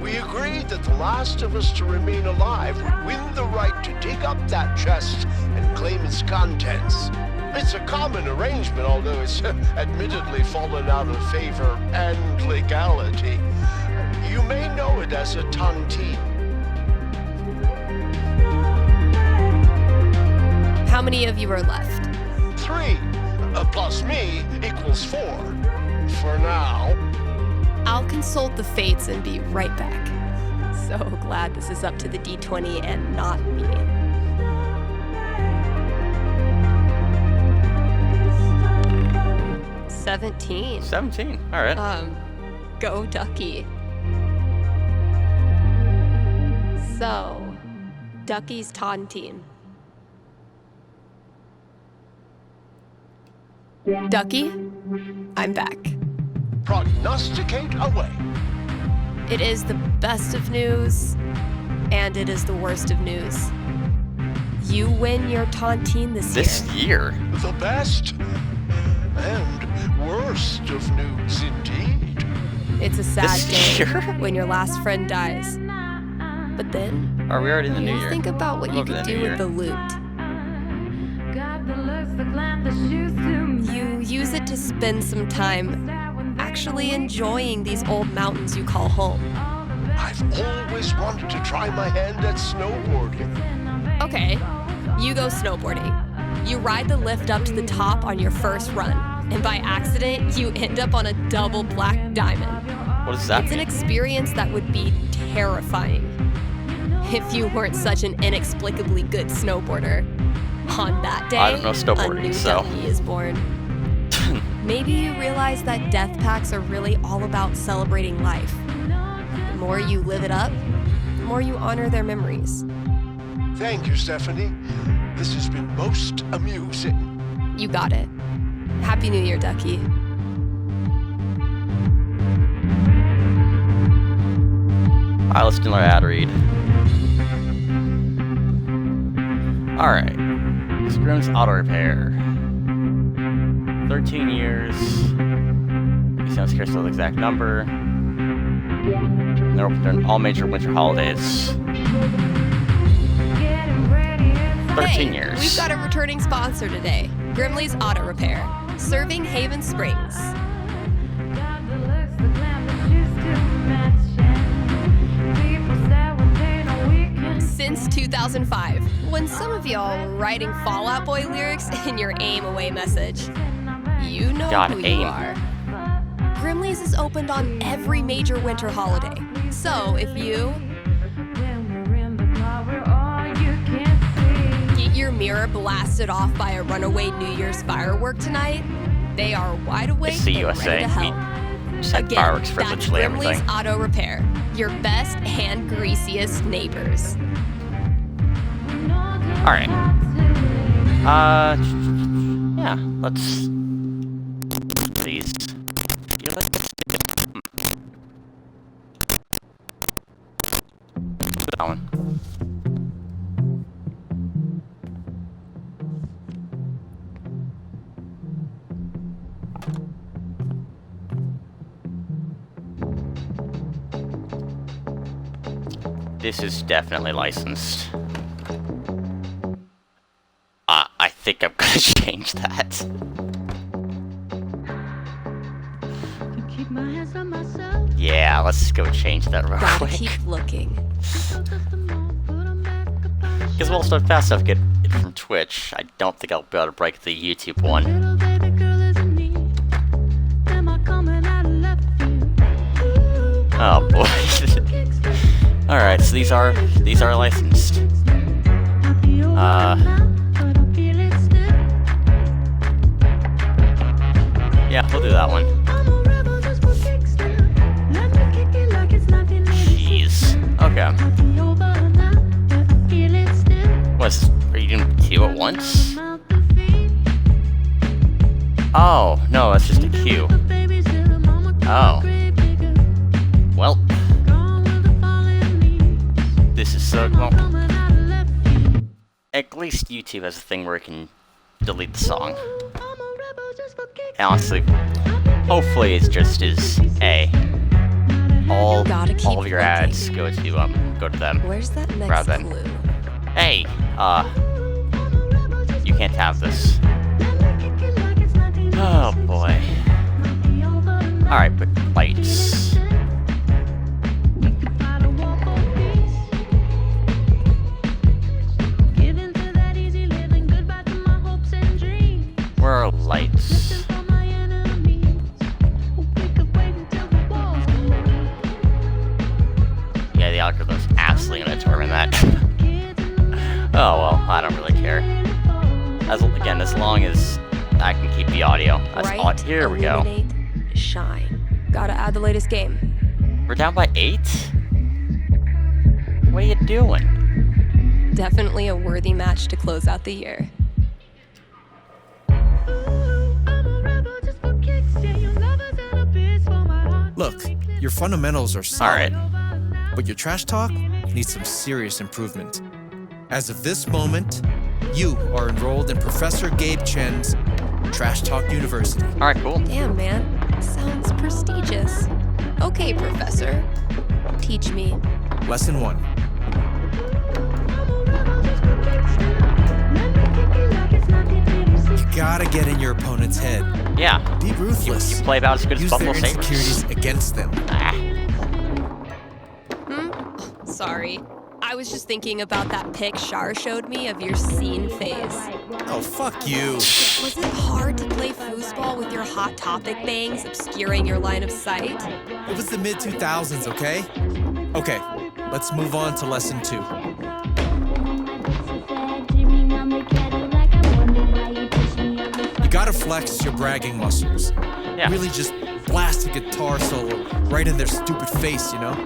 We agreed that the last of us to remain alive would win the right to dig up that chest and claim its contents. It's a common arrangement, although it's admittedly fallen out of favor and legality. You may know it as a tontine. How many of you are left? 3. Plus me equals 4. For now. I'll consult the fates and be right back. So glad this is up to the D20 and not me. $17. 17. All right. Go Ducky. So, Ducky's taunting. Ducky, I'm back. Prognosticate away. It is the best of news, and it is the worst of news. You win your tontine this year. The best and worst of news indeed. It's a sad This day year? when your last friend dies. But then, Are we already in the new you year? think about what you Welcome could to the do new with the loot. You use it to spend some time actually enjoying these old mountains you call home. I've always wanted to try my hand at snowboarding. Okay, you go snowboarding. You ride the lift up to the top on your first run, and by accident, you end up on a double black diamond. What does that It's an mean? experience that would be terrifying if you weren't such an inexplicably good snowboarder. On that day, I don't know a snowboarding, new so. Ducky is born. Maybe you realize that death packs are really all about celebrating life. The more you live it up, the more you honor their memories. Thank you, Stephanie. This has been most amusing. You got it. Happy New Year, Ducky. Alright, let's do our ad read. Alright. Scrim's Auto Repair. 13 years. You sound scarce of the exact number. And they're open during all major winter holidays. 13 years. We've got a returning sponsor today, Grimley's Auto Repair, serving Haven Springs. Since 2005, when some of y'all were writing Fall Out Boy lyrics in your AIM away message. You know God, who AIM. you are. Grimley's is opened on every major winter holiday. So if you get your mirror blasted off by a runaway New Year's firework tonight, they are wide awake It's the and USA. ready to help. We set Again, fireworks for that's literally Grimley's everything. Auto Repair, your best and greasiest neighbors. Alright. Yeah, let's. Please. Yeah, let's. Do that one. This is definitely licensed. I think I'm gonna change that. Yeah, let's go change that real Gotta quick. keep looking. Because we'll start fast enough to get it from Twitch. I don't think I'll be able to break the YouTube one. Oh boy. Alright, so these are licensed. Yeah, we'll do that one. Jeez. Okay. Are you doing Q at once? Oh, no, that's just a Q. Oh. Well. This is so... Well, at least YouTube has a thing where it can delete the song. And honestly, hopefully it's just as all of your ads go to them. Where's that next rather than, clue? hey, you can't have this. Oh boy. Alright, but lights. Where lights. Yeah, the algorithm's absolutely gonna determine that. Oh well, I don't really care. As long as I can keep the audio. That's all. Here we go. Illuminate, shine. Gotta add the latest game. We're down by 8? What are you doing? Definitely a worthy match to close out the year. Look, your fundamentals are solid. Alright. But your trash talk needs some serious improvement. As of this moment, you are enrolled in Professor Gabe Chen's Trash Talk University. Alright, cool. Damn, man. Sounds prestigious. Okay, Professor. Teach me. Lesson 1. You gotta get in your opponent's head. Yeah. Be ruthless. You play about as good as Use Buffalo their Sabres. insecurities against them. Sorry. I was just thinking about that pic Shar showed me of your scene phase. Oh, fuck you. Was it hard to play foosball with your Hot Topic bangs obscuring your line of sight? It was the mid-2000s, okay? Okay, let's move on to lesson 2. You gotta flex your bragging muscles. Yeah. Really just blast a guitar solo right in their stupid face, you know?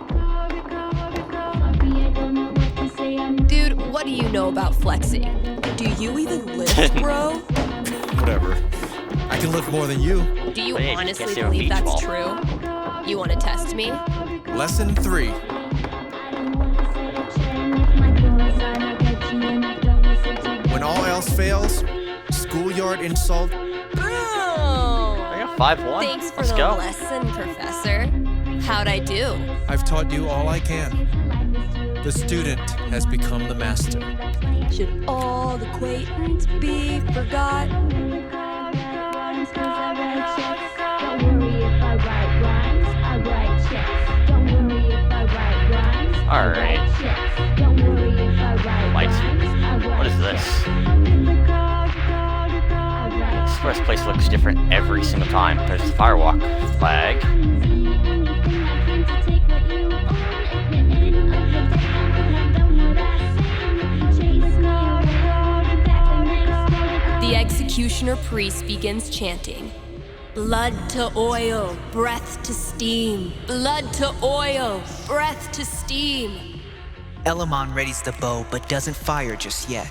Dude, what do you know about flexing? Do you even lift, bro? Whatever. I can lift more than you. Do you Hey, honestly guess you're a believe beach that's ball. true? You want to test me? Lesson 3. When all else fails, schoolyard insult. I got 5-1. Thanks for Let's the go. lesson, Professor. How'd I do? I've taught you all I can. The student has become the master. Should all acquaintance be forgot? Alright. Lights. What is this? This first place looks different every single time. There's the firewalk flag. The executioner priest begins chanting. Blood to oil, breath to steam. Blood to oil, breath to steam. Elamon readies the bow, but doesn't fire just yet.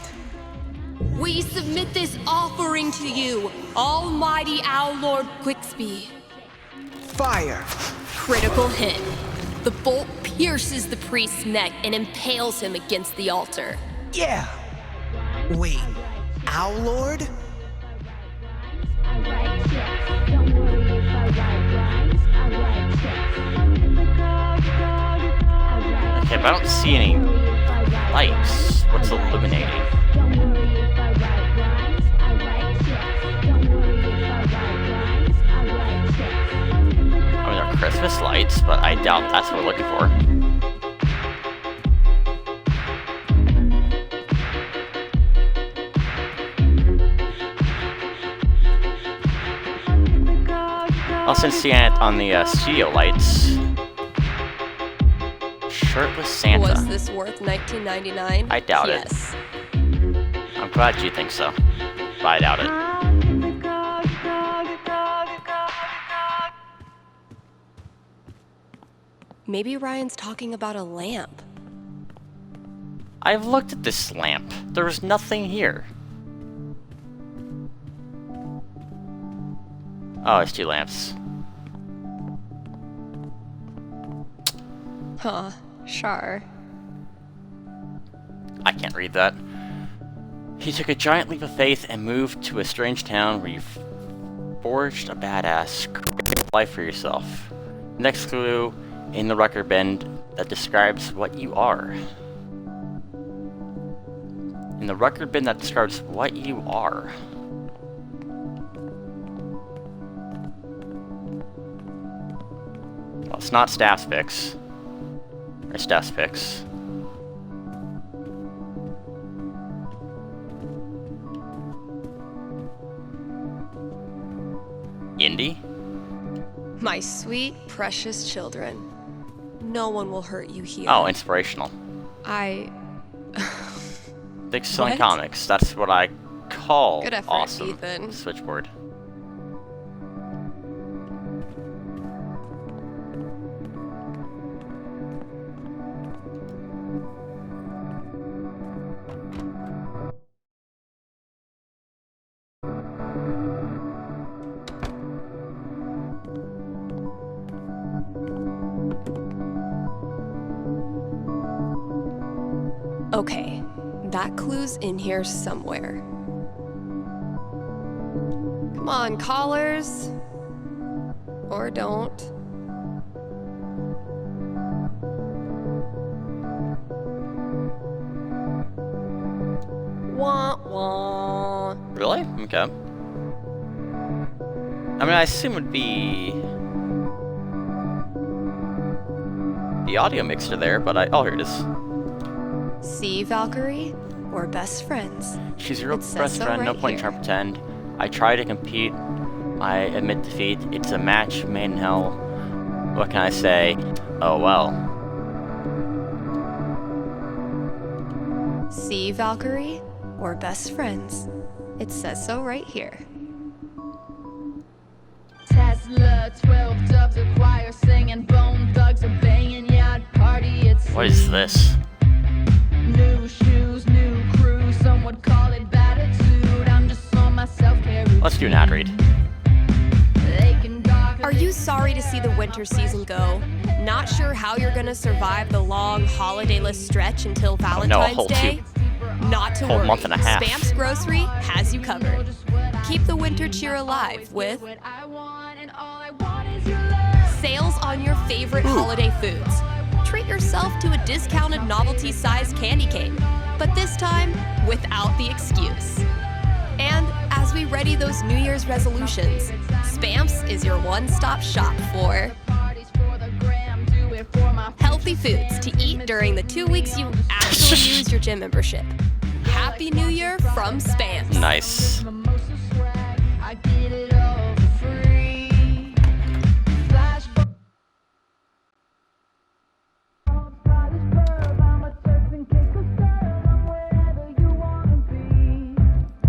We submit this offering to you, Almighty Owl Lord Quicksby. Fire! Critical hit. The bolt pierces the priest's neck and impales him against the altar. Yeah! Wait, Owl Lord? Okay, but I don't see any lights. What's illuminating? I mean, they're Christmas lights, but I doubt that's what we're looking for. I'll send Sienna on the studio lights. Shirtless Santa. Was this worth $19.99? I doubt it. Yes. I'm glad you think so, but I doubt it. Maybe Ryan's talking about a lamp. I've looked at this lamp. There was nothing here. Oh, it's 2 lamps. Huh, sure. I can't read that. He took a giant leap of faith and moved to a strange town where you forged a badass life for yourself. Next clue in the record bend that describes what you are. In the record bin that describes what you are. Well, it's not Staff's Picks. Or Staff's Picks. Indy? My sweet, precious children. No one will hurt you here. Oh, inspirational. Big selling What? comics. That's what I call Good effort, awesome. Ethan. Switchboard. Okay, that clue's in here somewhere. Come on, callers. Or don't. Wah wah. Really? Okay. I mean, I assume it would be the audio mixer there, but oh, here it is. See, Valkyrie? We're best friends. She's your real It says best so friend, no right point in here. trying to pretend. I try to compete. I admit defeat. It's a match made in hell. What can I say? Oh well. See, Valkyrie? We're best friends. It says so right here. Tesla, 12 doves, a choir singing, bone thugs are banging, yacht party. It's What is this? new shoes, new crew. Some would call it batitude. I'm just on my self-care. Let's do an ad read. Are you sorry to see the winter season go? Not sure how you're gonna survive the long holidayless stretch until Valentine's whole Day? Not to whole worry. month and a half. Spam's Grocery has you covered. Keep the winter cheer alive with sales on your favorite holiday foods. Treat yourself to a discounted novelty-sized candy cane, but this time without the excuse. And as we ready those New Year's resolutions, Spamps is your one-stop shop for healthy foods to eat during the 2 weeks you actually use your gym membership. Happy New Year from Spamps. Nice.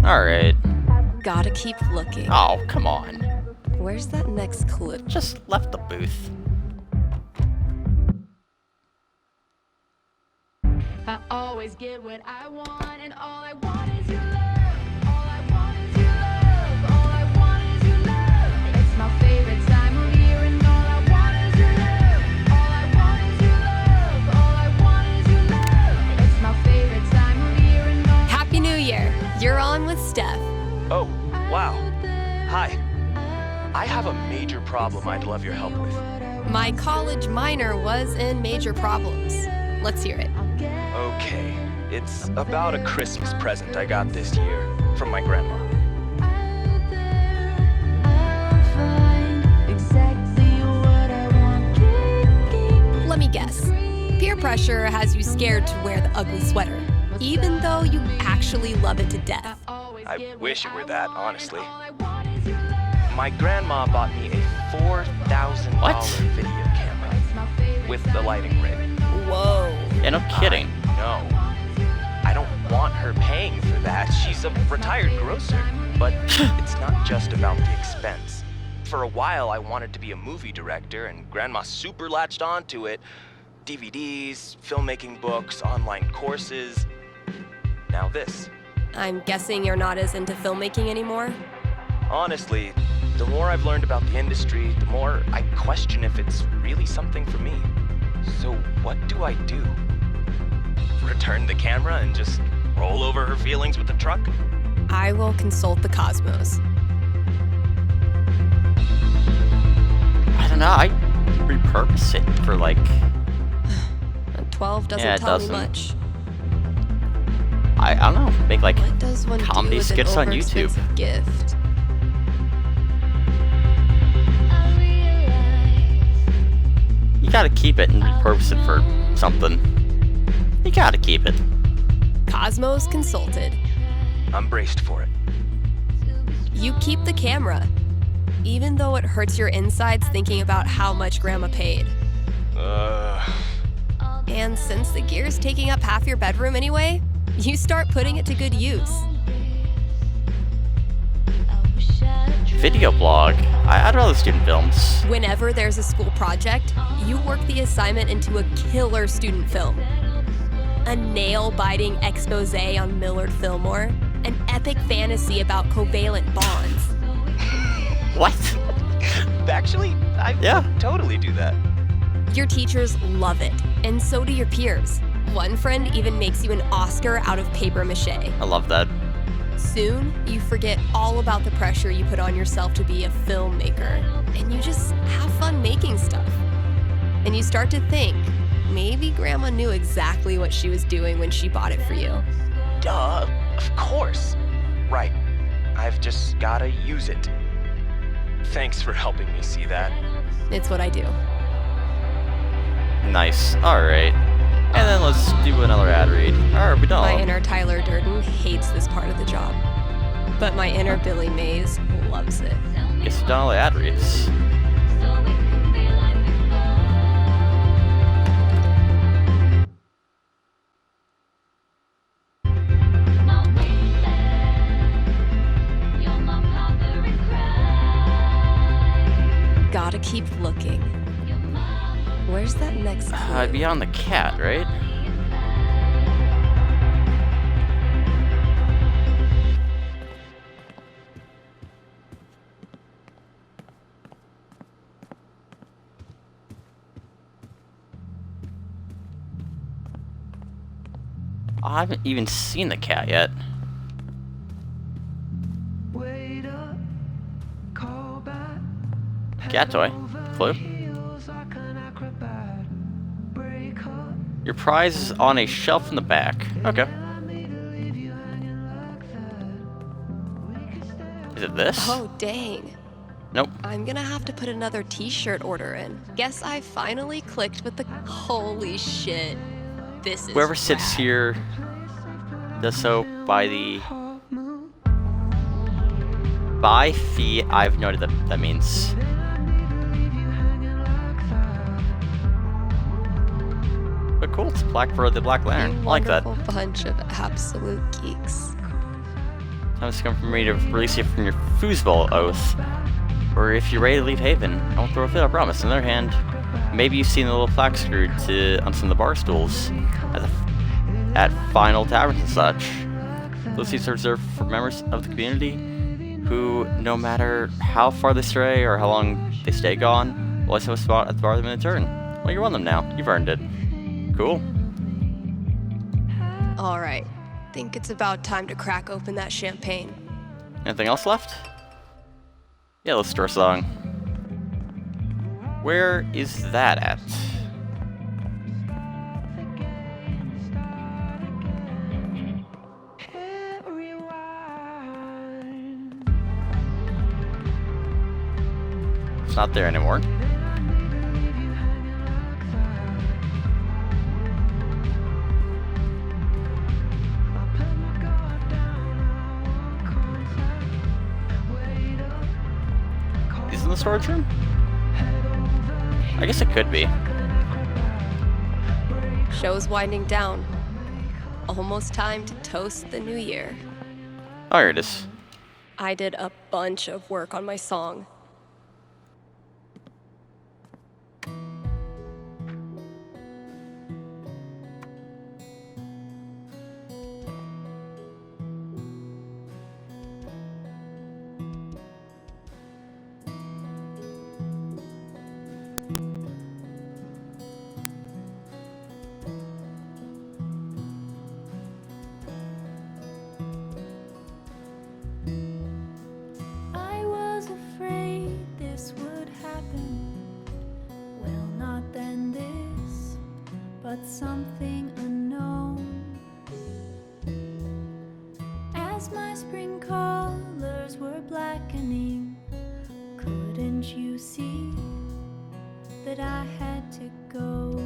Alright. Gotta keep looking. Oh, come on. Where's that next clue? Just left the booth. I always get what I want, and all I want is your love. All I want is your love. All I want is your love. It's my favorite time of year, and all I want is your love. All I want is your love. All I want is your love. It's my favorite time of year, and all Happy New Year. You're on with Steph. Oh, wow. Hi. I have a major problem I'd love your help with. My college minor was in major problems. Let's hear it. Okay, it's about a Christmas present I got this year from my grandma. Let me guess. Peer pressure has you scared to wear the ugly sweater, even though you actually love it to death. I wish it were that, honestly. My grandma bought me a $4,000 video camera with the lighting rig. Whoa. Yeah, no kidding. No. I don't want her paying for that. She's a retired grocer. But it's not just about the expense. For a while, I wanted to be a movie director, and Grandma super latched onto it. DVDs, filmmaking books, online courses. Now this. I'm guessing you're not as into filmmaking anymore? Honestly, the more I've learned about the industry, the more I question if it's really something for me. So what do? Return the camera and just roll over her feelings with the truck? I will consult the Cosmos. I don't know. I repurpose it for like. 12 doesn't Yeah, it tell me doesn't. much. I don't know. Make like What does one comedy do with skits an on YouTube. overexpensive gift? You gotta keep it and repurpose it for something. You gotta keep it. Cosmos consulted. I'm braced for it. You keep the camera. even though it hurts your insides thinking about how much Grandma paid. And since the gear's taking up half your bedroom anyway, you start putting it to good use. Video blog? I'd rather student films. Whenever there's a school project, you work the assignment into a killer student film. A nail-biting expose on Millard Fillmore, an epic fantasy about covalent bonds. What? Actually, I would totally do that. Your teachers love it, and so do your peers. One friend even makes you an Oscar out of paper mache. I love that. Soon, you forget all about the pressure you put on yourself to be a filmmaker, and you just have fun making stuff. And you start to think, maybe Grandma knew exactly what she was doing when she bought it for you. Duh, of course. Right. I've just gotta use it. Thanks for helping me see that. It's what I do. Nice. Alright. And then let's do another ad read. Are we done? My inner Tyler Durden hates this part of the job, but my inner Billy Mays loves it. Guess we're done all the ad reads. Gotta keep looking. Where's that next clue? Beyond the cat, right? I haven't even seen the cat yet. Cat toy. Clue. Your prize is on a shelf in the back. Okay. Is it this? Oh, dang. Nope. I'm gonna have to put another t-shirt order in. Guess I finally clicked with the holy shit. This is Whoever sits rad. here does so by the by fee. I've noted that means. But cool, it's Black for the Black Lantern. I like that. Wonderful bunch of absolute geeks. Time has come for me to release you from your foosball oath. Or if you're ready to leave Haven, I won't throw a fit, I promise. On the other hand, maybe you've seen the little plaque screwed on some of the bar stools at final taverns and such. Those seats are reserved for members of the community who, no matter how far they stray or how long they stay gone, will always have a spot at the bar of them in turn. Well, you're one of them now. You've earned it. Cool. All right. Think it's about time to crack open that champagne. Anything else left? Yeah, let's do our song. Where is that at? It's not there anymore. Is it in the storage room? I guess it could be. Show's winding down. Almost time to toast the new year. Oh, here it is. I did a bunch of work on my song. I was afraid this would happen. Well, not then this, but something unknown. As my spring colors were blackening, couldn't you see that I had to go?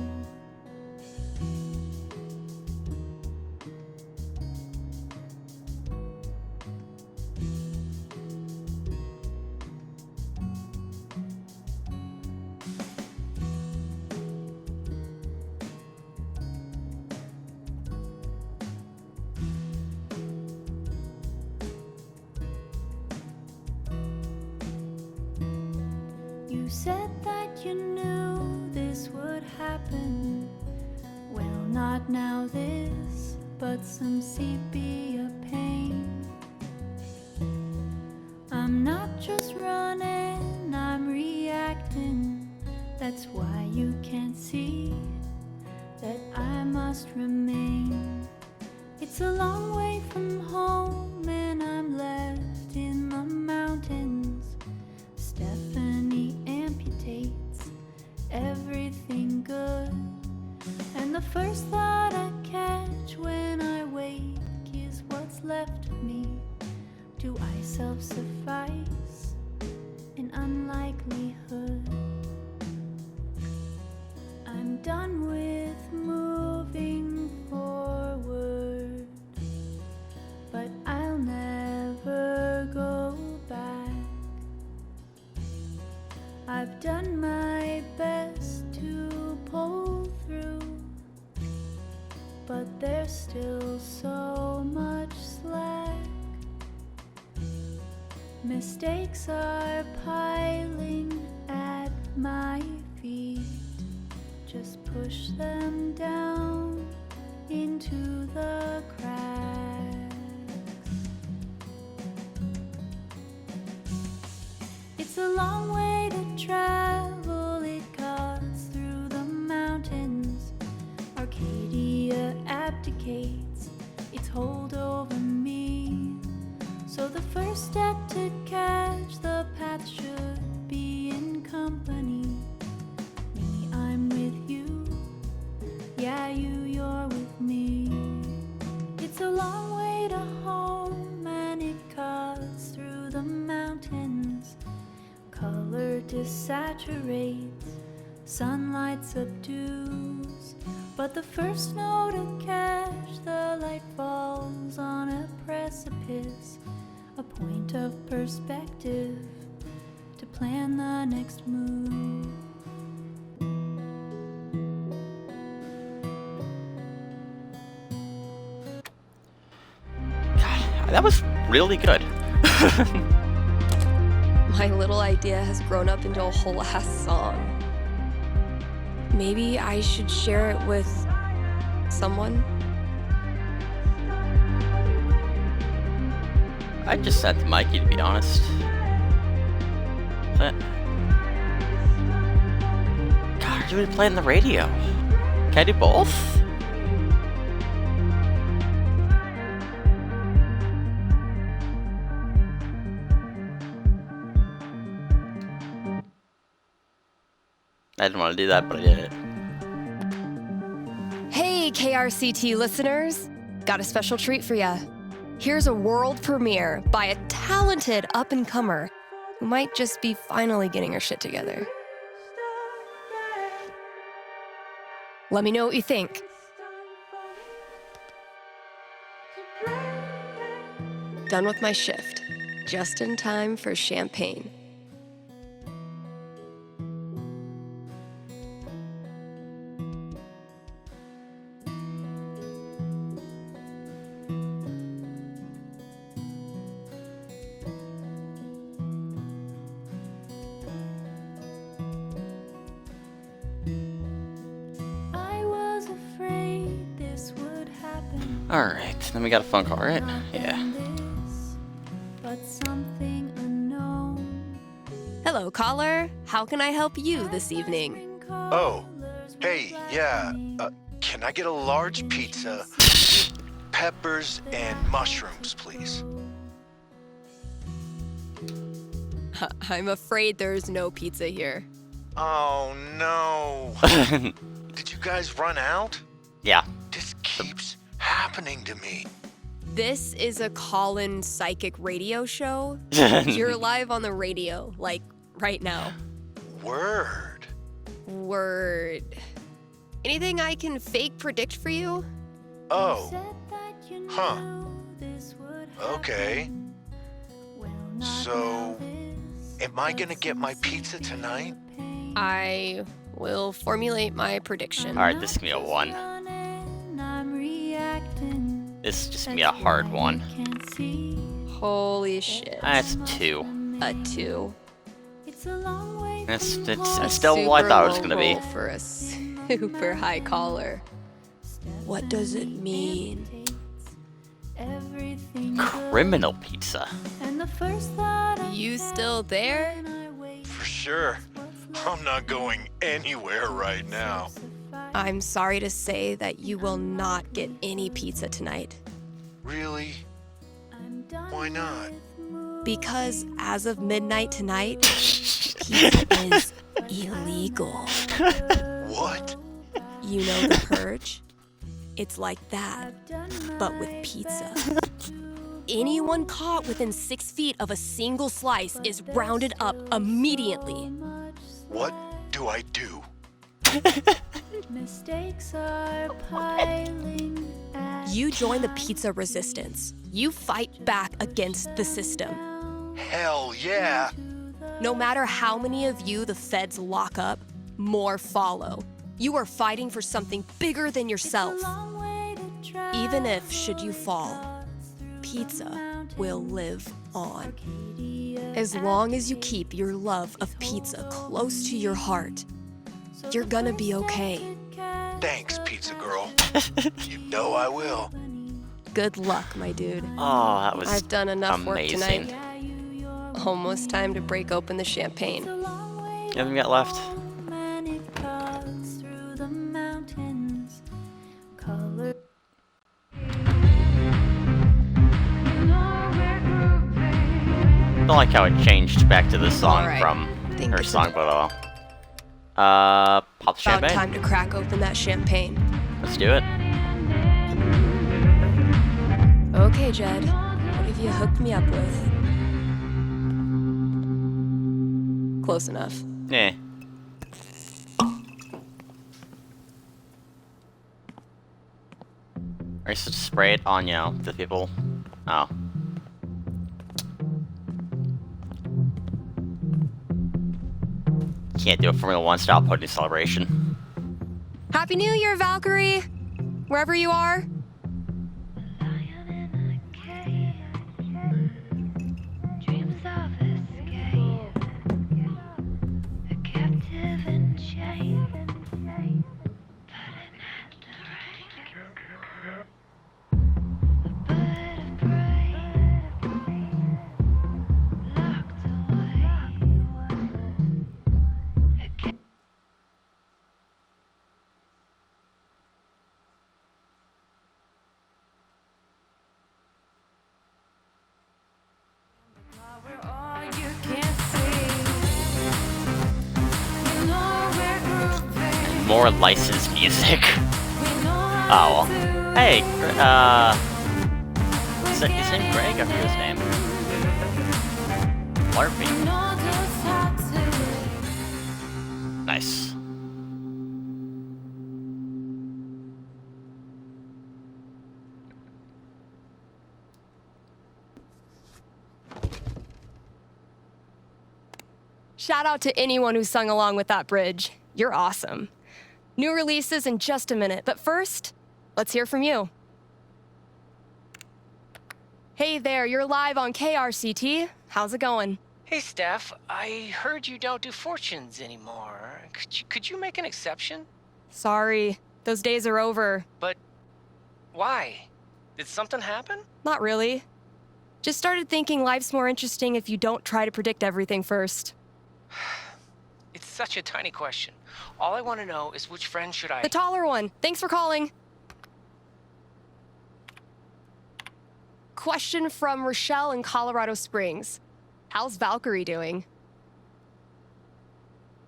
You said that you knew this would happen. Well, not now this, but some sepia pain. I'm not just running, I'm reacting. That's why you can't see that I must remain. It's a long way from home and I'm left in the mountains. Stephanie amputates everything good. And the first thought I catch when I wake is what's left of me. Do I self-suffice in unlikelihood? I'm done with moving forward, but I'll never go back. I've done my best to pull through, but there's still so much slack. Mistakes are piling at my feet. Just push them down into the cracks. It's a long way to travel, it cuts through the mountains. Arcadia abdicates its hold over me. So the first step to catch the path should be in company. Me, I'm with you. Yeah, you're with me. It's a long way to home and it cuts through the mountains. Color desaturates, sunlight subdues. But the first snow to catch, the light falls on a precipice. A point of perspective to plan the next move. God, that was really good. My little idea has grown up into a whole ass song. Maybe I should share it with someone? I just sent to Mikey, to be honest. But... God, are you really playing the radio? Can I do both? I didn't want to do that, but I did it. Hey, KRCT listeners! Got a special treat for ya. Here's a world premiere by a talented up-and-comer who might just be finally getting her shit together. Let me know what you think. Done with my shift. Just in time for champagne. Alright, then we got a phone call, right? Yeah. But something unknown. Hello, caller. How can I help you this evening? Oh, hey, yeah. Can I get a large pizza with peppers and mushrooms, please? I'm afraid there's no pizza here. Oh, no. Did you guys run out? Yeah. This keeps happening to me. This is a call-in psychic radio show. You're live on the radio, like, right now. Word. Anything I can fake predict for you? Oh. Huh. Okay. So, am I gonna get my pizza tonight? I will formulate my prediction. Alright, this is gonna be a 1. This is just gonna be a hard one. Holy shit. That's 2. A 2. It's still what I thought it was gonna be. For a super high collar. What does it mean? Criminal pizza. You still there? For sure. I'm not going anywhere right now. I'm sorry to say that you will not get any pizza tonight. Really? Why not? Because as of midnight tonight, pizza is illegal. What? You know the purge? It's like that, but with pizza. Anyone caught within 6 feet of a single slice is rounded up immediately. What do I do? You join the pizza resistance. You fight back against the system. Hell yeah! No matter how many of you the feds lock up, more follow. You are fighting for something bigger than yourself. Even if, should you fall, pizza will live on. As long as you keep your love of pizza close to your heart, you're gonna be okay. Thanks, pizza girl. You know I will. Good luck, my dude. Oh, that was I've done enough amazing. work tonight. Almost time to break open the champagne. You haven't got left. I don't like how it changed back to the song Alright, from think her it's song, but pop the About champagne. time to crack open that champagne. Let's do it. Okay, Jed. What have you hooked me up with? Close enough. Yeah. Are you supposed to spray it on, the people? Oh. Can't do a Formula 1 style podium celebration. Happy New Year, Valkyrie! Wherever you are. More licensed music. Oh, well. Hey, is his name Greg? I forget his name. Larpy. Nice. Shout out to anyone who sung along with that bridge. You're awesome. New releases in just a minute, but first, let's hear from you. Hey there, you're live on KRCT. How's it going? Hey, Steph. I heard you don't do fortunes anymore. Could you make an exception? Sorry, those days are over. But why? Did something happen? Not really. Just started thinking life's more interesting if you don't try to predict everything first. It's such a tiny question. All I want to know is which friend should I... The taller one. Thanks for calling. Question from Rochelle in Colorado Springs. How's Valkyrie doing?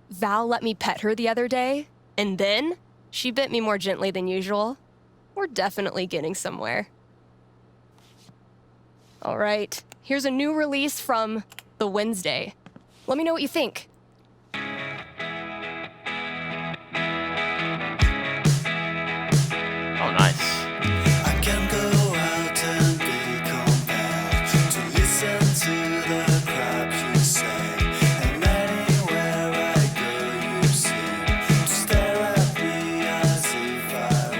Val let me pet her the other day, and then she bit me more gently than usual. We're definitely getting somewhere. All right, here's a new release from The Wednesday. Let me know what you think. Oh, nice. I can go out and be compelled to listen to the crap you say. And anywhere I go, you seem to stare at me as if I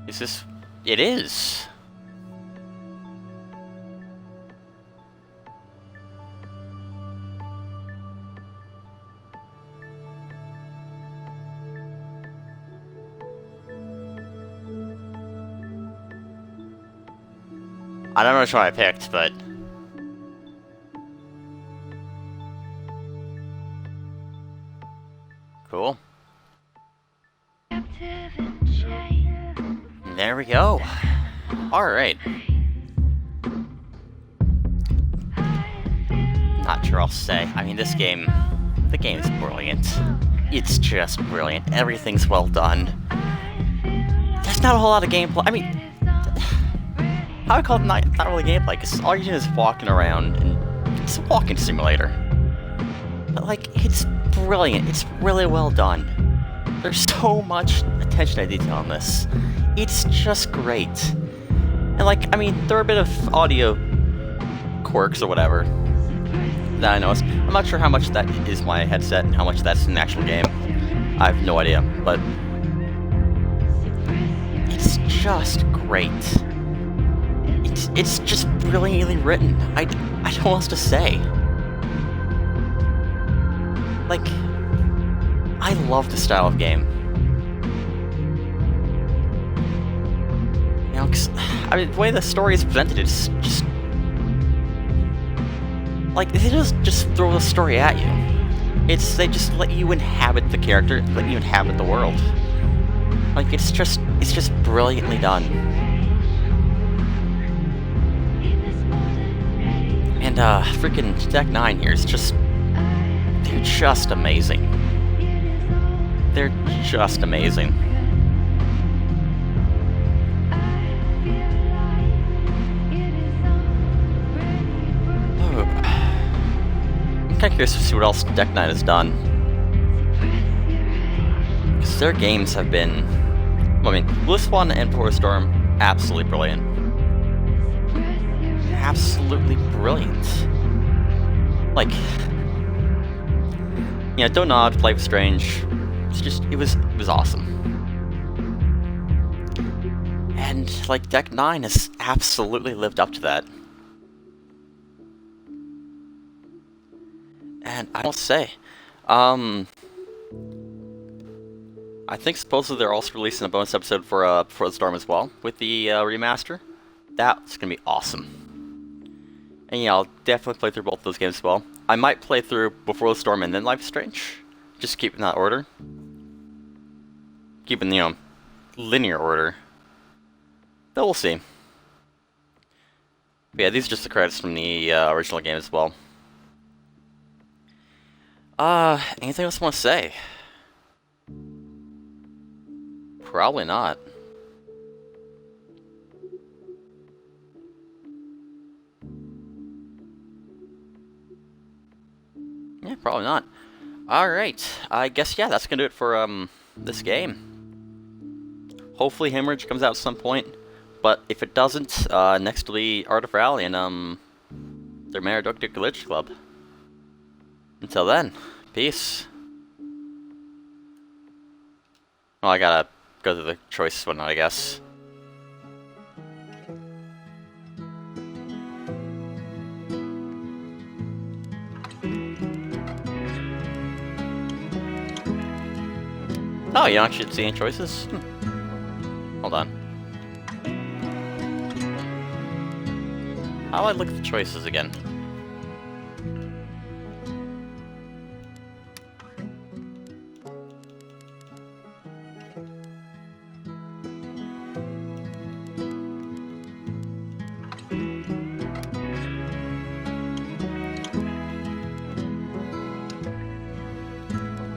Is this... It is. I don't know which one I picked, but... Cool. There we go. Alright. Not sure I'll say. I mean, this game... The game is brilliant. It's just brilliant. Everything's well done. There's not a whole lot of gameplay. I mean... How I call it not really gameplay, because all you're doing is walking around, and it's a walking simulator. But, like, it's brilliant. It's really well done. There's so much attention to detail on this. It's just great. And, like, I mean, there are a bit of audio quirks or whatever that I noticed. I'm not sure how much that is my headset and how much that's in the actual game. I have no idea, but it's just great. It's just brilliantly written. I don't know what else to say. Like, I love the style of game. You know, 'cause, I mean, the way the story is presented, it's just... Like, they just throw the story at you. They just let you inhabit the character, let you inhabit the world. Like, it's just brilliantly done. And, freaking Deck 9 here is just... They're just amazing. They're just amazing. Oh. I'm kinda curious to see what else Deck 9 has done. Because their games have been... Well, I mean, Blizzswan and Before the Storm, absolutely brilliant. Absolutely brilliant. Like... You know, Don't Nod, Life is Strange... It's just, it was awesome. And, like, Deck 9 has absolutely lived up to that. And I don't say, I think supposedly they're also releasing a bonus episode for Before the Storm as well, with the remaster. That's gonna be awesome. And yeah, I'll definitely play through both of those games as well. I might play through Before the Storm and then Life is Strange. Just keep in that order. Keep in, you know, linear order. But we'll see. But yeah, these are just the credits from the original game as well. Anything else I want to say? Probably not. Yeah, probably not. Alright, I guess, yeah, that's gonna do it for, this game. Hopefully Hemorrhage comes out at some point, but if it doesn't, next will be Art of Rally and, their Merodoctic Glitch Club. Until then, peace. Well, I gotta go to the choice one, I guess. Oh, you don't actually see any choices? Hold on. How do I look at the choices again?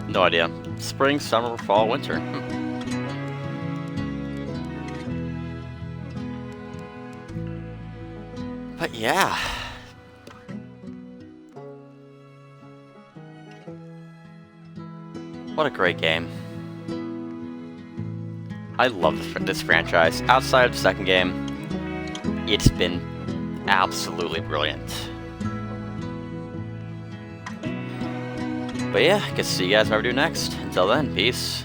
No idea. Spring, summer, fall, winter. But yeah. What a great game. I love this franchise. Outside of the second game, it's been absolutely brilliant. But yeah, I guess see you guys what we do next. Until then, peace.